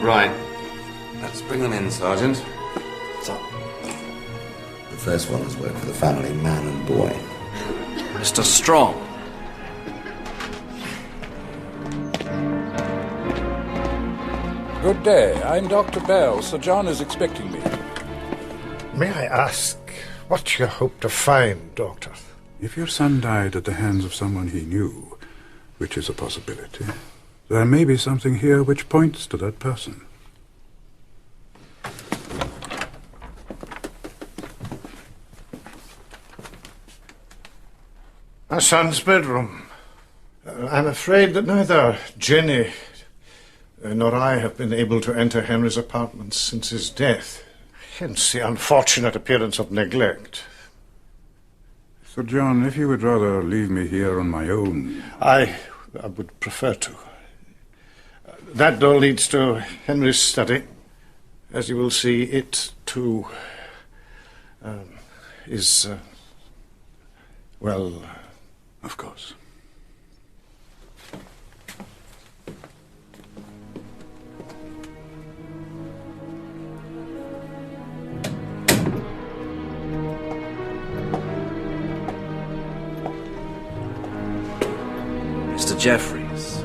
Right. Let's bring them in, Sergeant. So, the first one has worked for the family, man and boy. Mr. Strong. Good day. I'm Dr. Bell. Sir John is expecting me. May I ask what you hope to find, Doctor? If your son died at the hands of someone he knew, which is a possibility, there may be something here which points to that person. My son's bedroom. I'm afraid that neither Jenny nor I have been able to enter Henry's apartments since his death. Hence the unfortunate appearance of neglect. Sir John, if you would rather leave me here on my own... I would prefer to. That door leads to Henry's study. As you will see, it, too, is, well... Of course. Mr. Jeffries.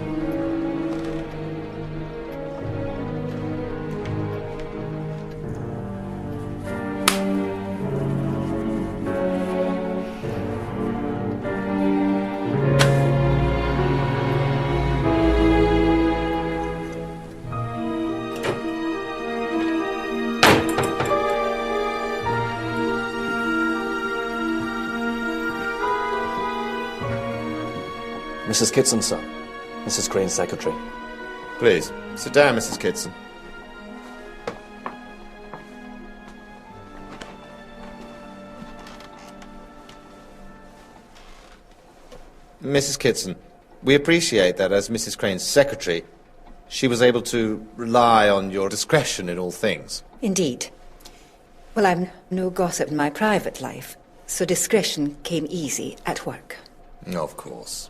Mrs. Kitson, sir. Mrs. Crane's secretary. Please, sit down, Mrs. Kitson. Mrs. Kitson, we appreciate that as Mrs. Crane's secretary, she was able to rely on your discretion in all things. Indeed. Well, I'm no gossip in my private life, so discretion came easy at work. Of course.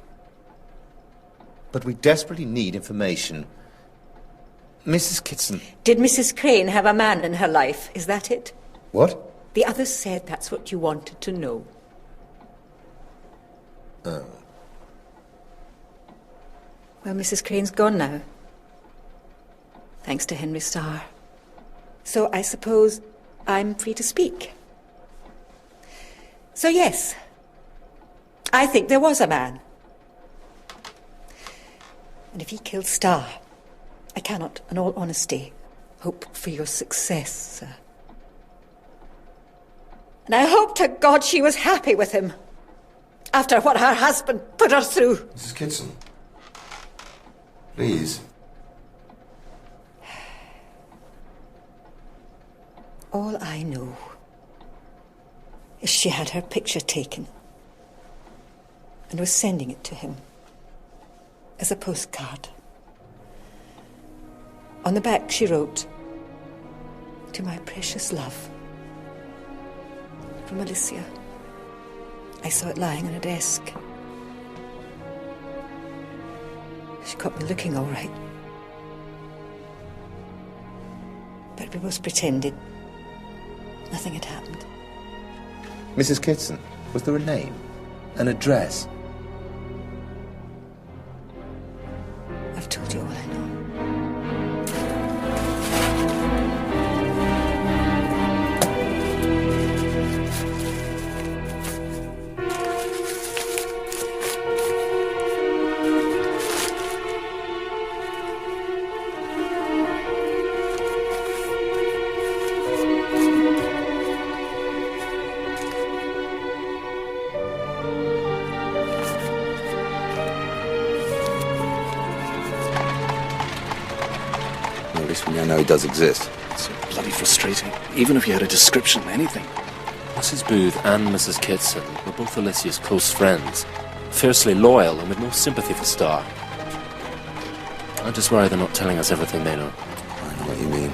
But we desperately need information. Mrs. Kitson... Did Mrs. Crane have a man in her life? Is that it? What? The others said that's what you wanted to know. Oh. Well, Mrs. Crane's gone now. Thanks to Henry Starr. So I suppose I'm free to speak. So yes, I think there was a man. And if he killed Starr, I cannot, in all honesty, hope for your success, sir. And I hope to God she was happy with him, after what her husband put her through. Mrs. Kitson, please. All I know is she had her picture taken and was sending it to him as a postcard. On the back she wrote, "To my precious love, from Alicia." I saw it lying on a desk. She caught me looking all right. But we both pretended nothing had happened. Mrs. Kitson, was there a name? An address? I've told you all I know. I know he does exist. It's so bloody frustrating. Even if you had a description of anything. Mrs. Booth and Mrs. Kitson were both Alicia's close friends, fiercely loyal and with no sympathy for Starr. I just worry they're not telling us everything they know. I know what you mean.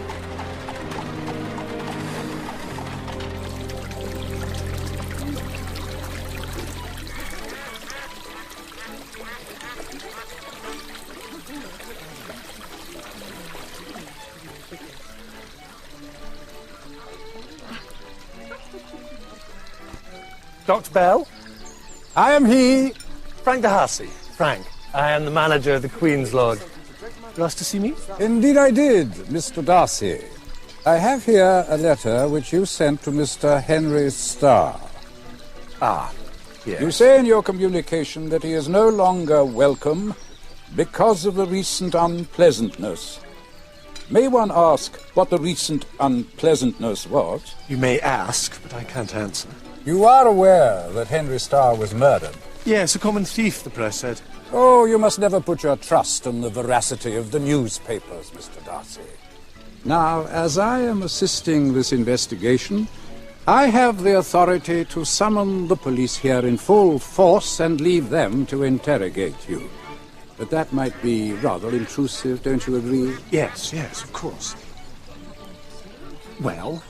Dr. Bell? I am he. Frank D'Arcy. Frank, I am the manager of the Queen's Lodge. You asked to see me? Indeed I did, Mr. Darcy. I have here a letter which you sent to Mr. Henry Starr. Ah, yes. You say in your communication that he is no longer welcome because of the recent unpleasantness. May one ask what the recent unpleasantness was? You may ask, but I can't answer. You are aware that Henry Starr was murdered? Yes, a common thief, the press said. Oh, you must never put your trust in the veracity of the newspapers, Mr. Darcy. Now, as I am assisting this investigation, I have the authority to summon the police here in full force and leave them to interrogate you. But that might be rather intrusive, don't you agree? Yes, of course. Well,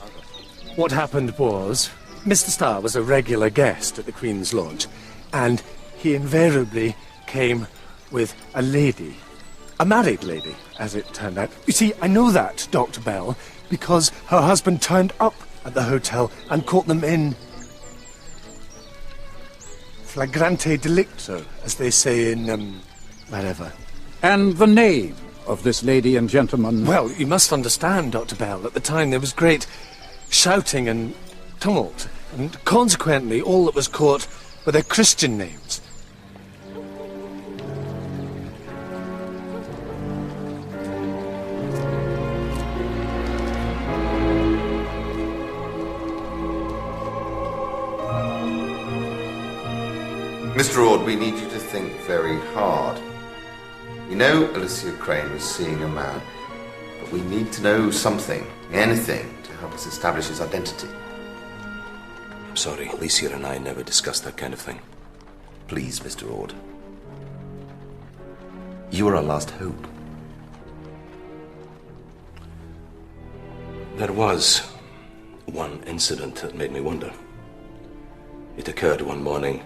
what happened was, Mr. Starr was a regular guest at the Queen's Lodge, and he invariably came with a lady. A married lady, as it turned out. You see, I know that, Dr. Bell, because her husband turned up at the hotel and caught them in flagrante delicto, as they say in, wherever. And the name of this lady and gentleman? Well, you must understand, Dr. Bell, at the time there was great shouting and tumult, and consequently all that was caught were their Christian names. Mr. Ord, we need you to think very hard. We know Alicia Crane was seeing a man, but we need to know something, anything, to help us establish his identity. I'm sorry, Alicia and I never discussed that kind of thing. Please, Mr. Ord. You are our last hope. There was one incident that made me wonder. It occurred one morning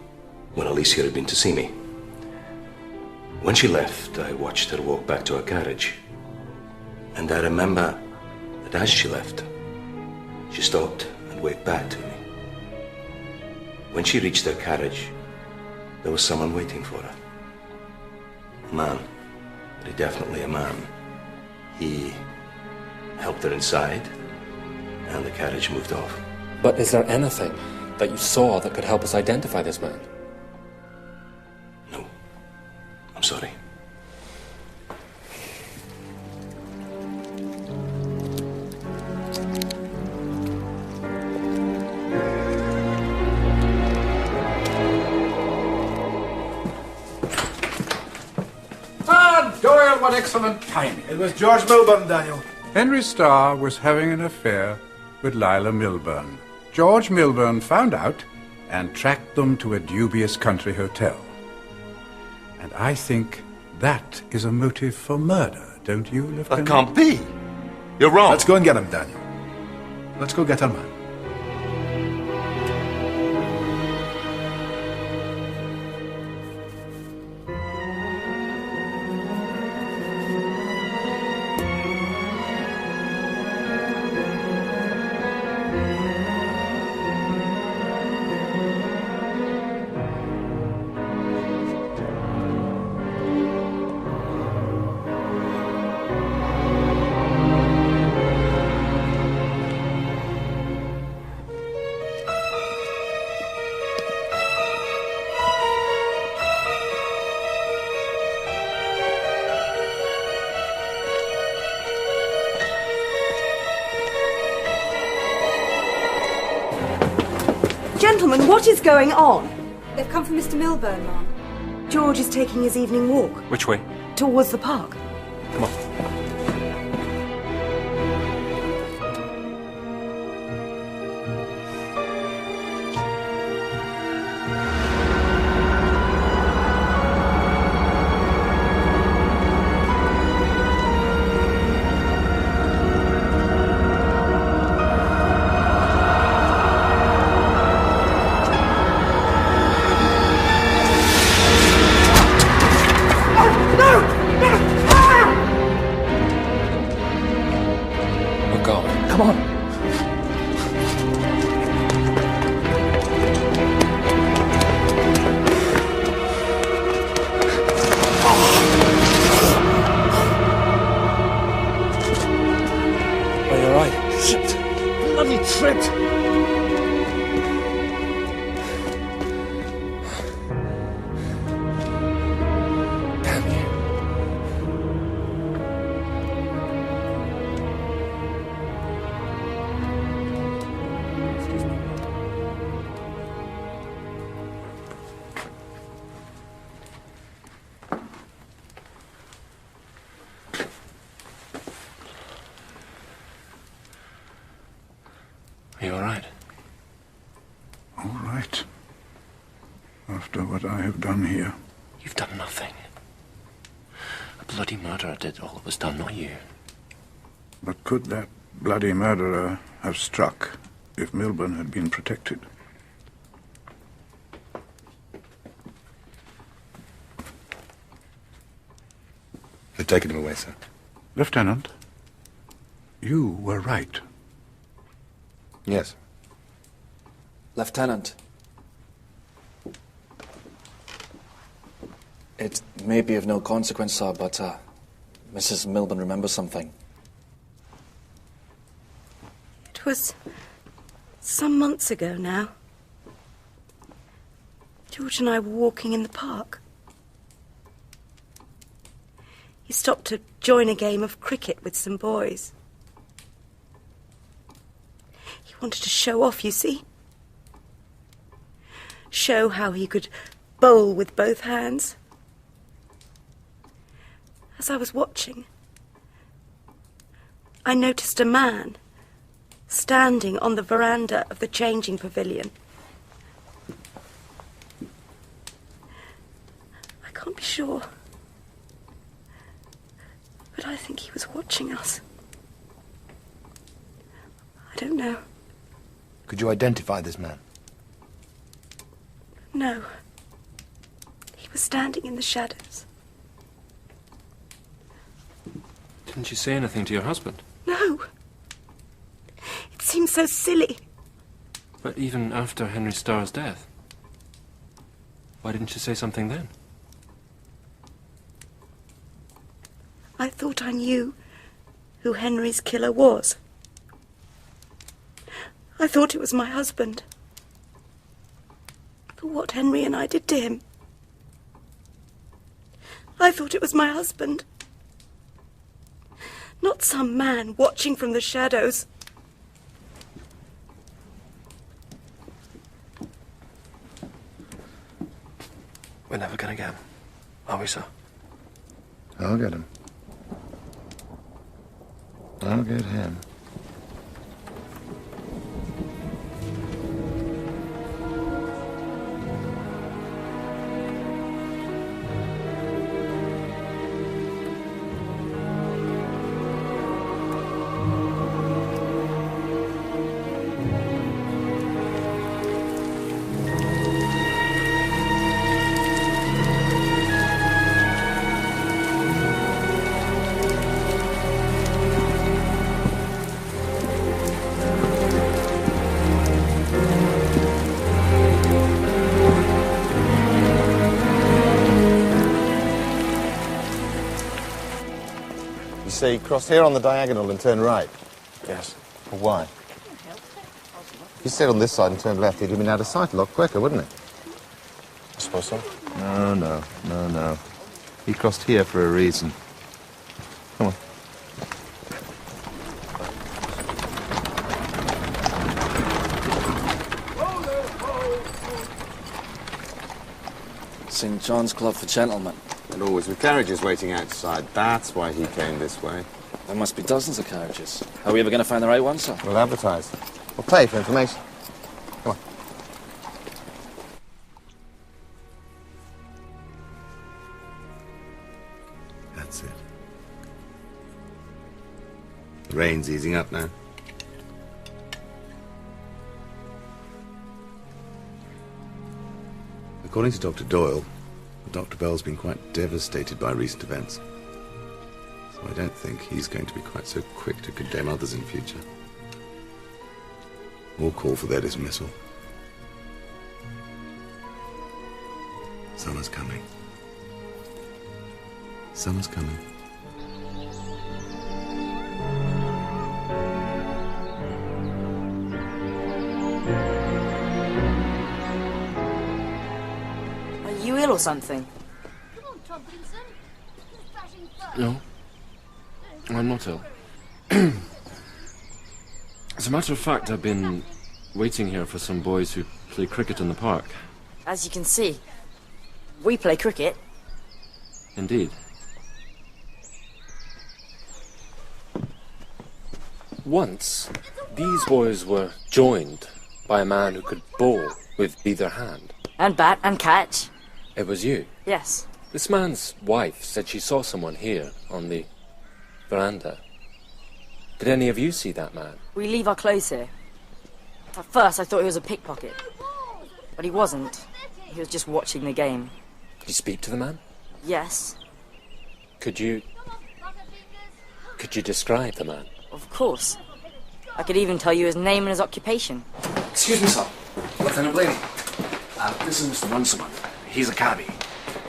when Alicia had been to see me. When she left, I watched her walk back to her carriage. And I remember that as she left, she stopped and waved back to me. When she reached her carriage, there was someone waiting for her. A man, very definitely a man. He helped her inside, and the carriage moved off. But is there anything that you saw that could help us identify this man? I'm sorry. Ah, Doyle, what excellent timing. It was George Milburn, Daniel. Henry Starr was having an affair with Lila Milburn. George Milburn found out and tracked them to a dubious country hotel. And I think that is a motive for murder, don't you, Lieutenant? That can't be. You're wrong. Let's go and get him, Daniel. Let's go get our man. Gentlemen, what is going on? They've come for Mr. Milburn, ma'am. George is taking his evening walk. Which way? Towards the park. Come on. Are you all right? After what I have done here. You've done nothing. A bloody murderer did all that was done, not you. But could that bloody murderer have struck if Milburn had been protected? They've taken him away, sir. Lieutenant, you were right. Yes. Lieutenant. It may be of no consequence, sir, but Mrs. Milburn remembers something. It was some months ago now. George and I were walking in the park. He stopped to join a game of cricket with some boys. He wanted to show off, you see. Show how he could bowl with both hands. As I was watching, I noticed a man standing on the veranda of the changing pavilion. I can't be sure, but I think he was watching us. I don't know. Could you identify this man? No. He was standing in the shadows. Didn't you say anything to your husband? No. It seemed so silly. But even after Henry Starr's death? Why didn't you say something then? I thought I knew who Henry's killer was. I thought it was my husband. For what Henry and I did to him. I thought it was my husband. Not some man watching from the shadows. We're never gonna get him, are we, sir? I'll get him. I'll get him. So you cross here on the diagonal and turn right? Yes. Well, why? If you stayed on this side and turned left, you'd have been out of sight a lot quicker, wouldn't it? I suppose so. No. He crossed here for a reason. Come on. St. John's Club for Gentlemen. And always with carriages waiting outside. That's why he came this way. There must be dozens of carriages. Are we ever going to find the right one, sir? We'll advertise. We'll pay for information. Come on. That's it. The rain's easing up now. According to Dr. Doyle, Dr. Bell's been quite devastated by recent events. So I don't think he's going to be quite so quick to condemn others in future. Or call for their dismissal. Summer's coming. Summer's coming. Are you ill or something? No. I'm not ill. As a matter of fact, I've been waiting here for some boys who play cricket in the park. As you can see, we play cricket. Indeed. Once, these boys were joined by a man who could bowl with either hand. And bat and catch. It was you? Yes. This man's wife said she saw someone here on the veranda. Did any of you see that man? We leave our clothes here. At first, I thought he was a pickpocket. But he wasn't. He was just watching the game. Did you speak to the man? Yes. Could you describe the man? Of course. I could even tell you his name and his occupation. Excuse me, sir. Lieutenant Blaney. This is Mr. Runciman. He's a cabbie.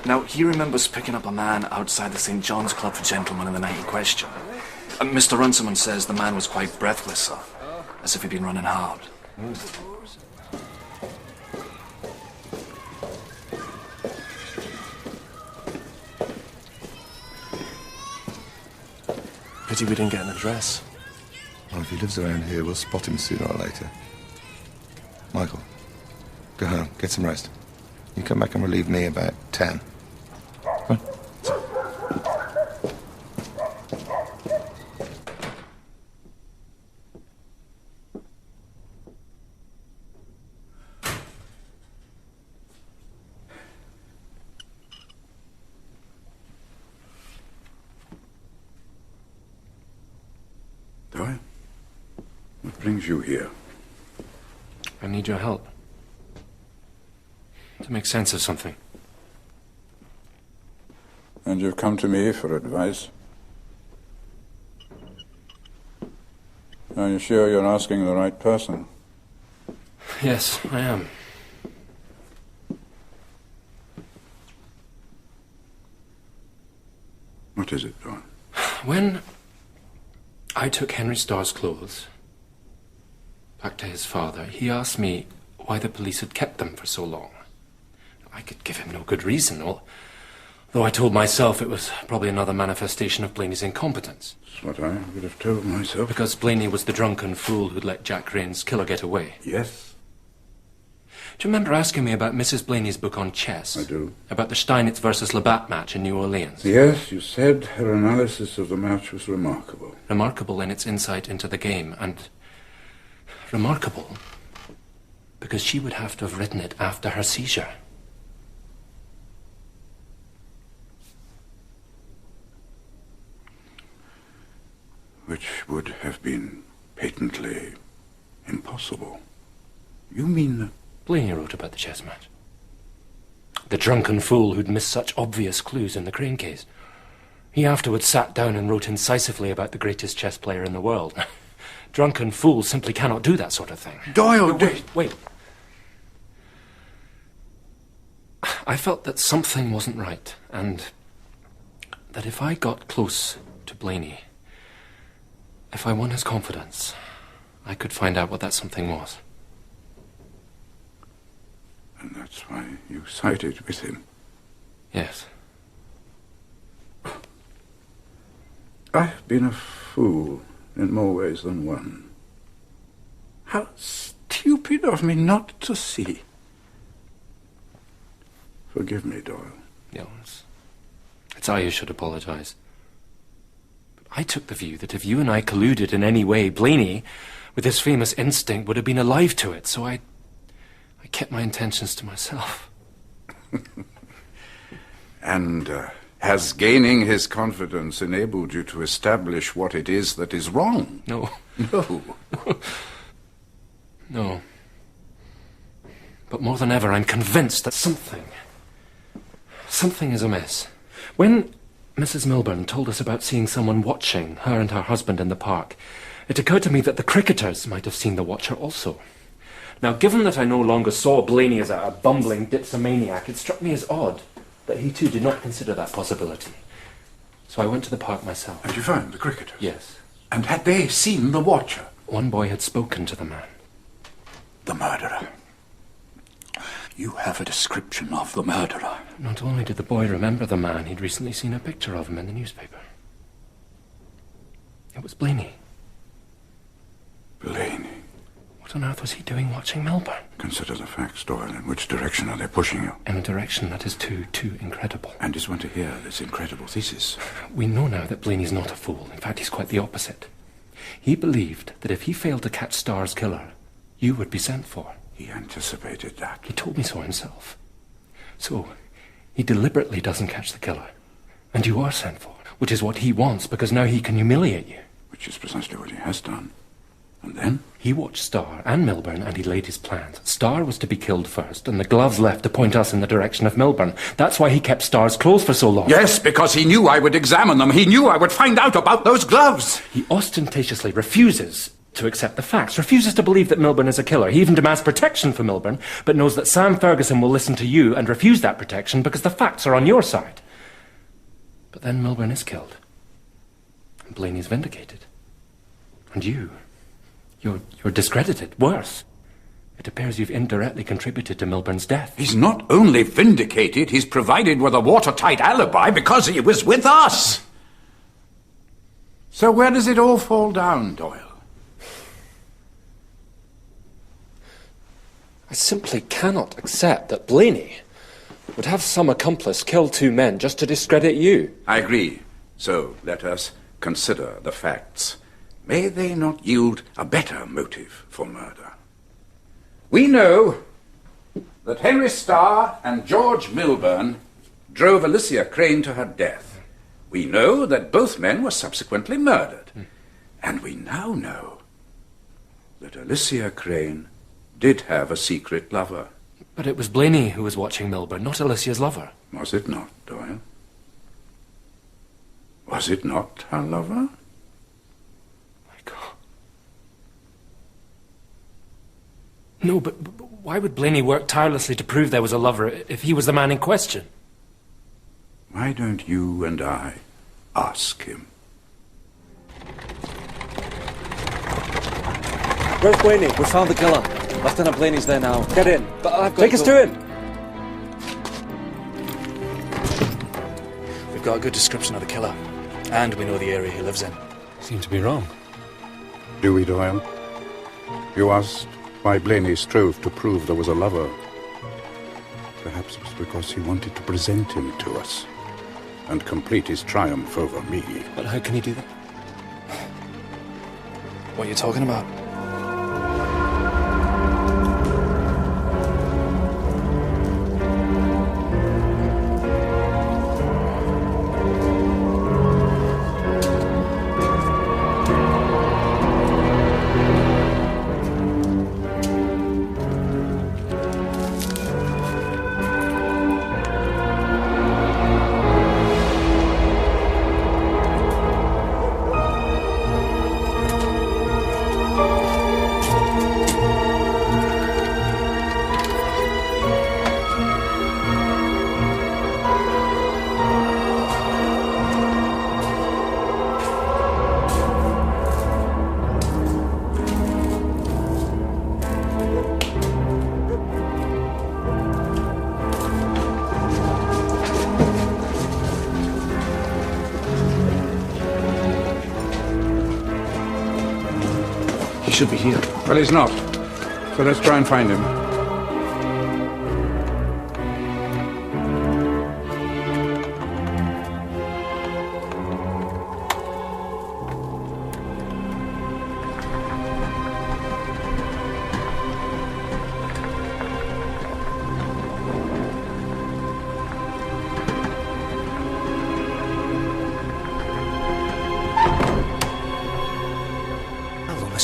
Now, he remembers picking up a man outside the St. John's Club for Gentlemen in the night in question. Mr. Runciman says the man was quite breathless, sir. As if he'd been running hard. Pity we didn't get an address. Well, if he lives around here, we'll spot him sooner or later. Michael, go home, get some rest. You come back and relieve me about 10. Come on. Doyle, what brings you here? I need your help. To make sense of something. And you've come to me for advice? Are you sure you're asking the right person? Yes, I am. What is it, Doyle? When I took Henry Starr's clothes back to his father, he asked me why the police had kept them for so long. I could give him no good reason, though I told myself it was probably another manifestation of Blaney's incompetence. That's what I would have told myself. Because Blaney was the drunken fool who'd let Jack Rain's killer get away. Yes. Do you remember asking me about Mrs. Blaney's book on chess? I do. About the Steinitz versus Labatt match in New Orleans? Yes, you said her analysis of the match was remarkable. Remarkable in its insight into the game, and remarkable because she would have to have written it after her seizure. Which would have been patently impossible. You mean that... Blaney wrote about the chess match. The drunken fool who'd missed such obvious clues in the Crane case. He afterwards sat down and wrote incisively about the greatest chess player in the world. Drunken fools simply cannot do that sort of thing. Doyle, wait. I felt that something wasn't right, and that if I got close to Blaney, if I won his confidence, I could find out what that something was. And that's why you sided with him. Yes. I've been a fool in more ways than one. How stupid of me not to see. Forgive me, Doyle. No, it's I who should apologize. But I took the view that if you and I colluded in any way, Blaney, with his famous instinct, would have been alive to it, so I kept my intentions to myself. And has gaining his confidence enabled you to establish what it is that is wrong? No. No. No. But more than ever, I'm convinced that something is amiss. When Mrs. Milburn told us about seeing someone watching her and her husband in the park, it occurred to me that the cricketers might have seen the watcher also. Now, given that I no longer saw Blaney as a bumbling dipsomaniac, it struck me as odd that he too did not consider that possibility. So I went to the park myself. And you found the cricketers? Yes. And had they seen the watcher? One boy had spoken to the man. The murderer. You have a description of the murderer. Not only did the boy remember the man, he'd recently seen a picture of him in the newspaper. It was Blaney. Blaney. What on earth was he doing watching Milburn? Consider the facts, Doyle. In which direction are they pushing you? In a direction that is too incredible. And is one to hear this incredible thesis? We know now that Blaney's not a fool. In fact, he's quite the opposite. He believed that if he failed to catch Starr's killer, you would be sent for. He anticipated that. He told me so himself. So, he deliberately doesn't catch the killer. And you are sent for, which is what he wants, because now he can humiliate you. Which is precisely what he has done. And then? He watched Starr and Milburn, and he laid his plans. Starr was to be killed first, and the gloves left to point us in the direction of Milburn. That's why he kept Starr's clothes for so long. Yes, because he knew I would examine them. He knew I would find out about those gloves. He ostentatiously refuses to accept the facts, refuses to believe that Milburn is a killer. He even demands protection for Milburn, but knows that Sam Ferguson will listen to you and refuse that protection because the facts are on your side. But then Milburn is killed. And Blaney's vindicated. And you're discredited. Worse. It appears you've indirectly contributed to Milburn's death. He's not only vindicated, he's provided with a watertight alibi because he was with us. So where does it all fall down, Doyle? I simply cannot accept that Blaney would have some accomplice kill two men just to discredit you. I agree. So let us consider the facts. May they not yield a better motive for murder? We know that Henry Starr and George Milburn drove Alicia Crane to her death. We know that both men were subsequently murdered. And we now know that Alicia Crane did have a secret lover. But it was Blaney who was watching Milburn, not Alicia's lover. Was it not, Doyle? Was it not her lover? No, but why would Blaney work tirelessly to prove there was a lover if he was the man in question? Why don't you and I ask him? Where's Blaney? We found the killer. Lieutenant Blaney's there now. Get in. But I've got Take us to him! We've got a good description of the killer. And we know the area he lives in. Seem to be wrong. Do we, Doyle? You asked why Blaney strove to prove there was a lover. Perhaps it was because he wanted to present him to us and complete his triumph over me. But how can he do that? What are you talking about? He should be here. Well, he's not. So let's try and find him.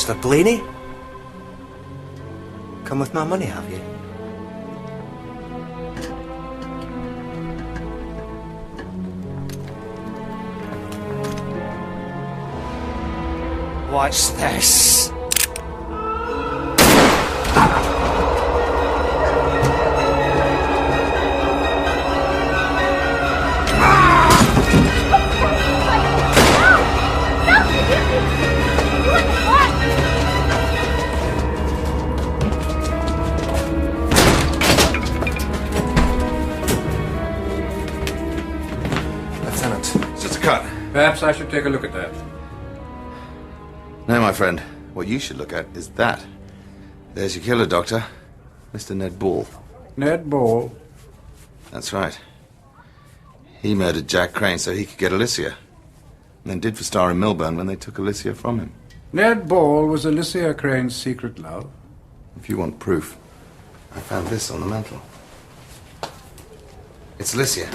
Mr. Blaney? Come with my money, have you? What's this? Perhaps I should take a look at that. No, my friend. What you should look at is that. There's your killer, Doctor. Mr. Ned Ball. Ned Ball? That's right. He murdered Jack Crane so he could get Alicia. And then did for Starr and Milburn when they took Alicia from him. Ned Ball was Alicia Crane's secret love? If you want proof, I found this on the mantel. It's Alicia.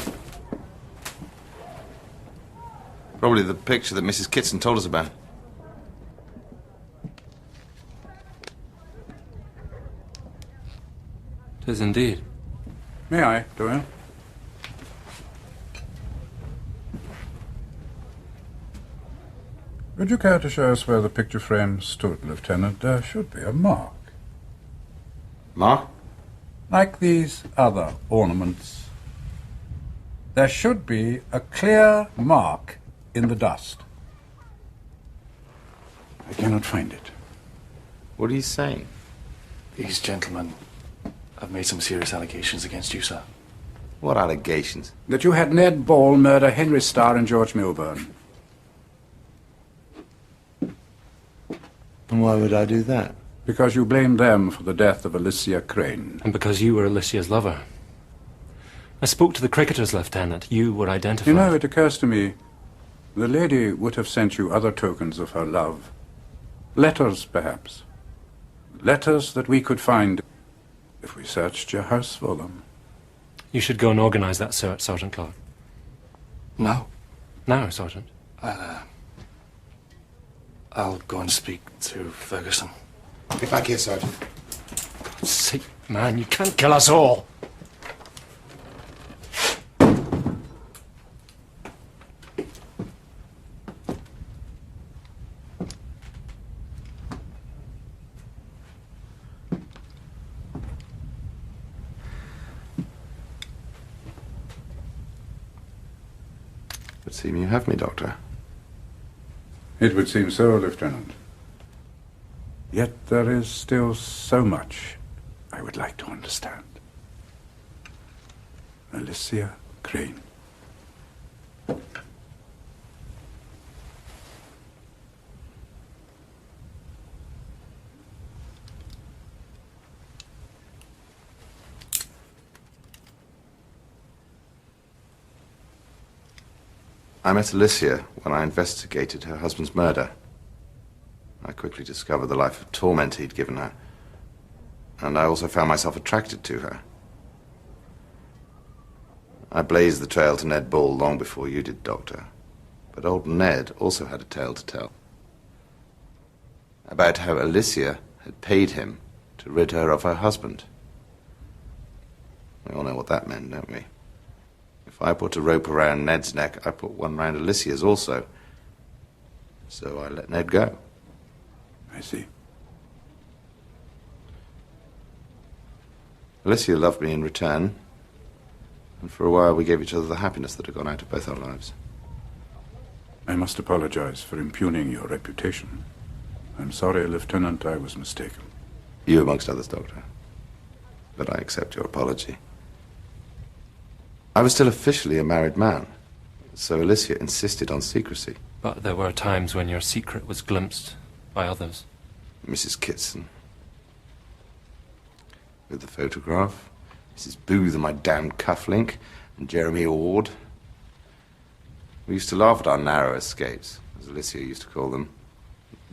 Probably the picture that Mrs. Kitson told us about. It is indeed. May I, Doyle? Would you care to show us where the picture frame stood, Lieutenant? There should be a mark. Mark? Like these other ornaments. There should be a clear mark in the dust. I cannot find it. What are you saying? These gentlemen have made some serious allegations against you, sir. What allegations? That you had Ned Ball murder Henry Starr and George Milburn. And why would I do that? Because you blamed them for the death of Alicia Crane. And because you were Alicia's lover. I spoke to the cricketers, Lieutenant. You were identified. You know, it occurs to me, the lady would have sent you other tokens of her love. Letters, perhaps. Letters that we could find if we searched your house for them. You should go and organise that search, Sergeant Clark. No. Now, Sergeant. I'll go and speak to Ferguson. Get back here, Sergeant. God's sake, man, you can't kill us all. It would seem you have me, Doctor. It would seem so, Lieutenant. Yet there is still so much I would like to understand. Alicia Crane. I met Alicia when I investigated her husband's murder. I quickly discovered the life of torment he'd given her, and I also found myself attracted to her. I blazed the trail to Ned Ball long before you did, Doctor, but old Ned also had a tale to tell. About how Alicia had paid him to rid her of her husband. We all know what that meant, don't we? If I put a rope around Ned's neck, I put one round Alicia's also. So I let Ned go. I see. Alicia loved me in return, and for a while we gave each other the happiness that had gone out of both our lives. I must apologize for impugning your reputation. I'm sorry, Lieutenant, I was mistaken. You amongst others, Doctor. But I accept your apology. I was still officially a married man, so Alicia insisted on secrecy. But there were times when your secret was glimpsed by others. Mrs. Kitson. With the photograph. Mrs. Booth and my damned cufflink. And Jeremy Ord. We used to laugh at our narrow escapes, as Alicia used to call them.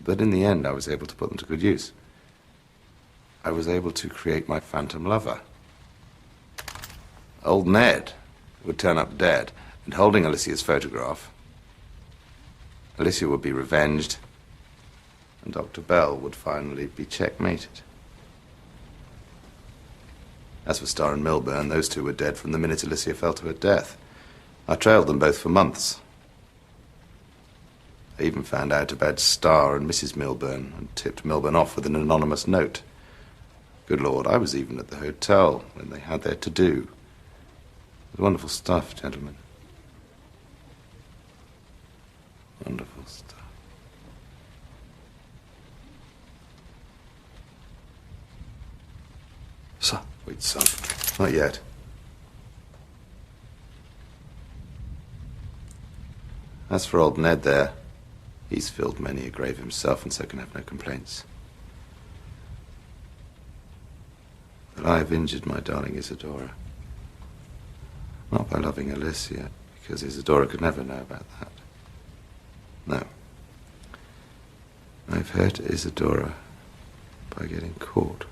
But in the end, I was able to put them to good use. I was able to create my phantom lover. Old Ned would turn up dead, and holding Alicia's photograph, Alicia would be revenged, and Dr. Bell would finally be checkmated. As for Starr and Milburn, those two were dead from the minute Alicia fell to her death. I trailed them both for months. I even found out about Starr and Mrs. Milburn and tipped Milburn off with an anonymous note. Good Lord, I was even at the hotel when they had their to-do. It was wonderful stuff, gentlemen. Wonderful stuff. Sir? Wait, son. Not yet. As for old Ned there, he's filled many a grave himself and so can have no complaints. But I have injured my darling Isadora. Not by loving Alicia, because Isadora could never know about that. No. I've hurt Isadora by getting caught.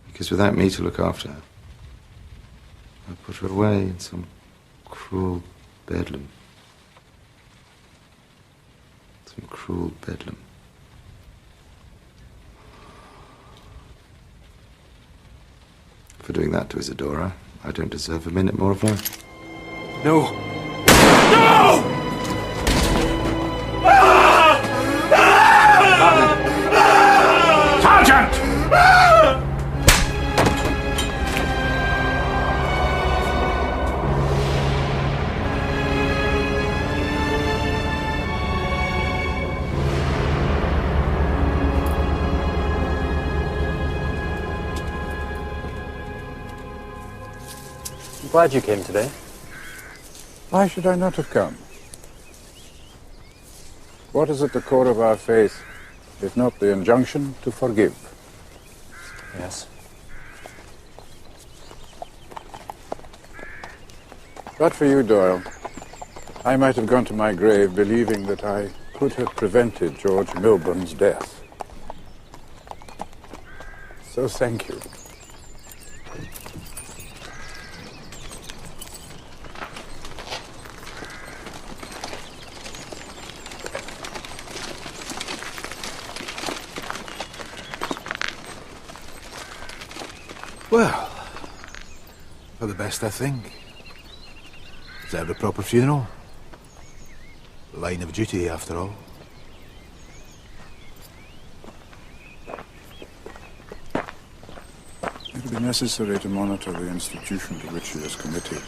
Because without me to look after her, I put her away in some cruel bedlam. Some cruel bedlam. For doing that to Isadora, I don't deserve a minute more of life. No! Sergeant! I'm glad you came today. Why should I not have come? What is at the core of our faith, if not the injunction to forgive? Yes. But for you, Doyle, I might have gone to my grave believing that I could have prevented George Milburn's death. So thank you. Well, for the best, I think. Deserved a proper funeral. Line of duty, after all. It will be necessary to monitor the institution to which she is committed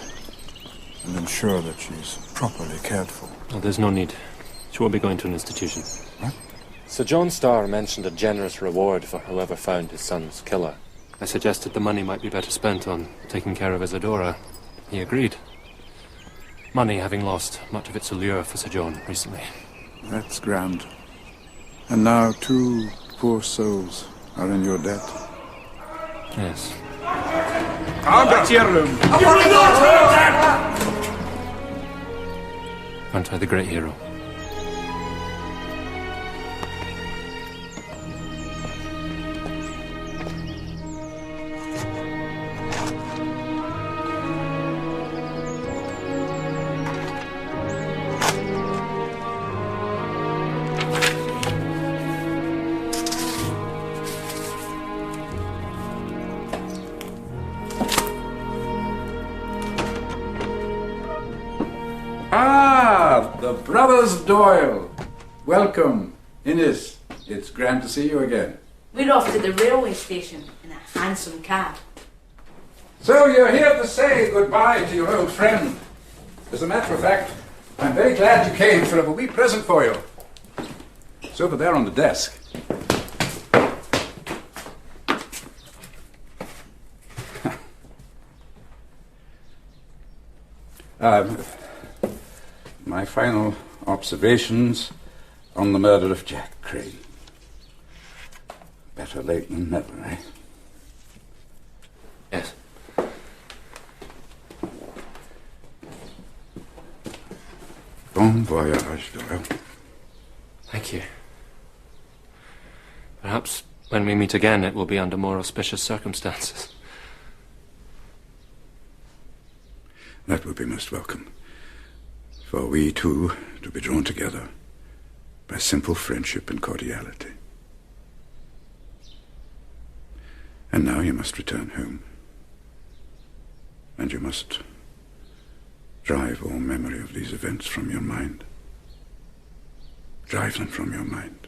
and ensure that she is properly cared for. Oh, there's no need. She won't be going to an institution. What? Sir John Starr mentioned a generous reward for whoever found his son's killer. I suggested the money might be better spent on taking care of Isadora. He agreed. Money having lost much of its allure for Sir John recently. That's grand. And now 2 poor souls are in your debt. Yes. Come back to your room. Aren't I the great hero? The Brothers Doyle. Welcome. Innes, it's grand to see you again. We're off to the railway station in a hansom cab. So you're here to say goodbye to your old friend. As a matter of fact, I'm very glad you came, for I have a wee present for you. It's over there on the desk. My final observations on the murder of Jack Crane. Better late than never, eh? Yes. Bon voyage, Doyle. Thank you. Perhaps when we meet again it will be under more auspicious circumstances. That would be most welcome. For we two to be drawn together by simple friendship and cordiality. And now you must return home. And you must drive all memory of these events from your mind. Drive them from your mind.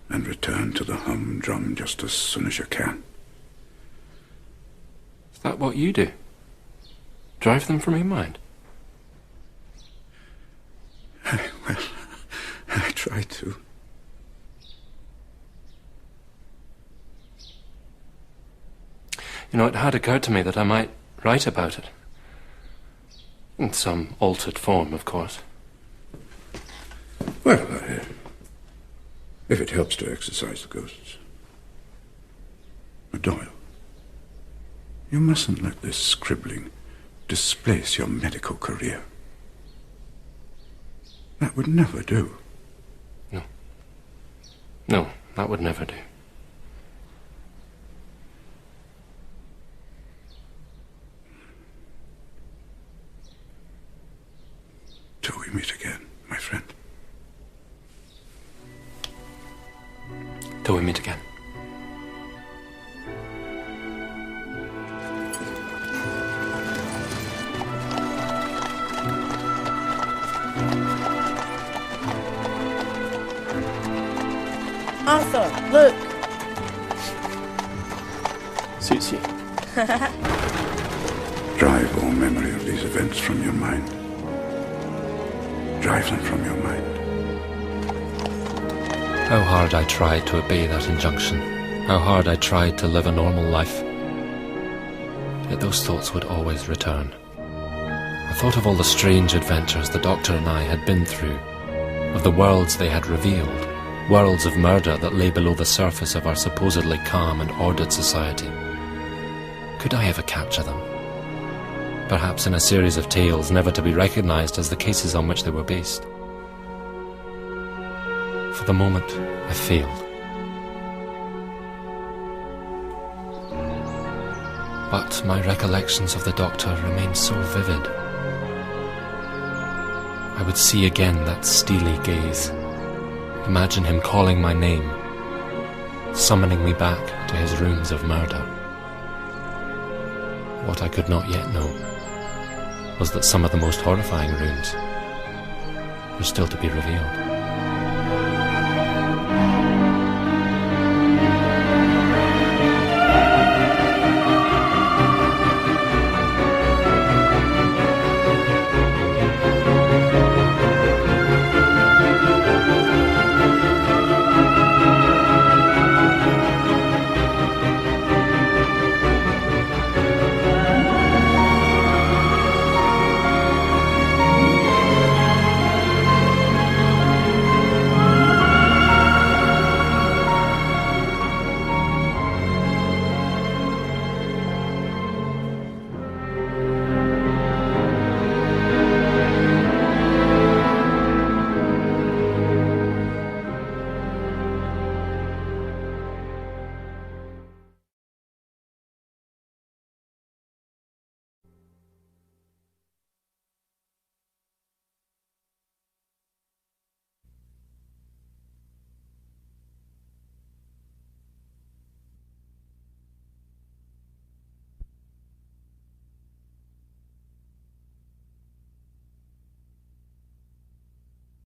And return to the humdrum just as soon as you can. Is that what you do? Drive them from your mind? Well, I try to. You know, it had occurred to me that I might write about it. In some altered form, of course. Well, if it helps to exorcise the ghosts. But Doyle, you mustn't let this scribbling displace your medical career. That would never do. No, that would never do. Till we meet again, my friend. Till we meet again. Arthur, look! Suits you. Drive all memory of these events from your mind. Drive them from your mind. How hard I tried to obey that injunction. How hard I tried to live a normal life. Yet those thoughts would always return. I thought of all the strange adventures the Doctor and I had been through, of the worlds they had revealed, worlds of murder that lay below the surface of our supposedly calm and ordered society. Could I ever capture them? Perhaps in a series of tales never to be recognized as the cases on which they were based. For the moment, I failed. But my recollections of the Doctor remain so vivid. I would see again that steely gaze, imagine him calling my name, summoning me back to his rooms of murder. What I could not yet know was that some of the most horrifying rooms were still to be revealed.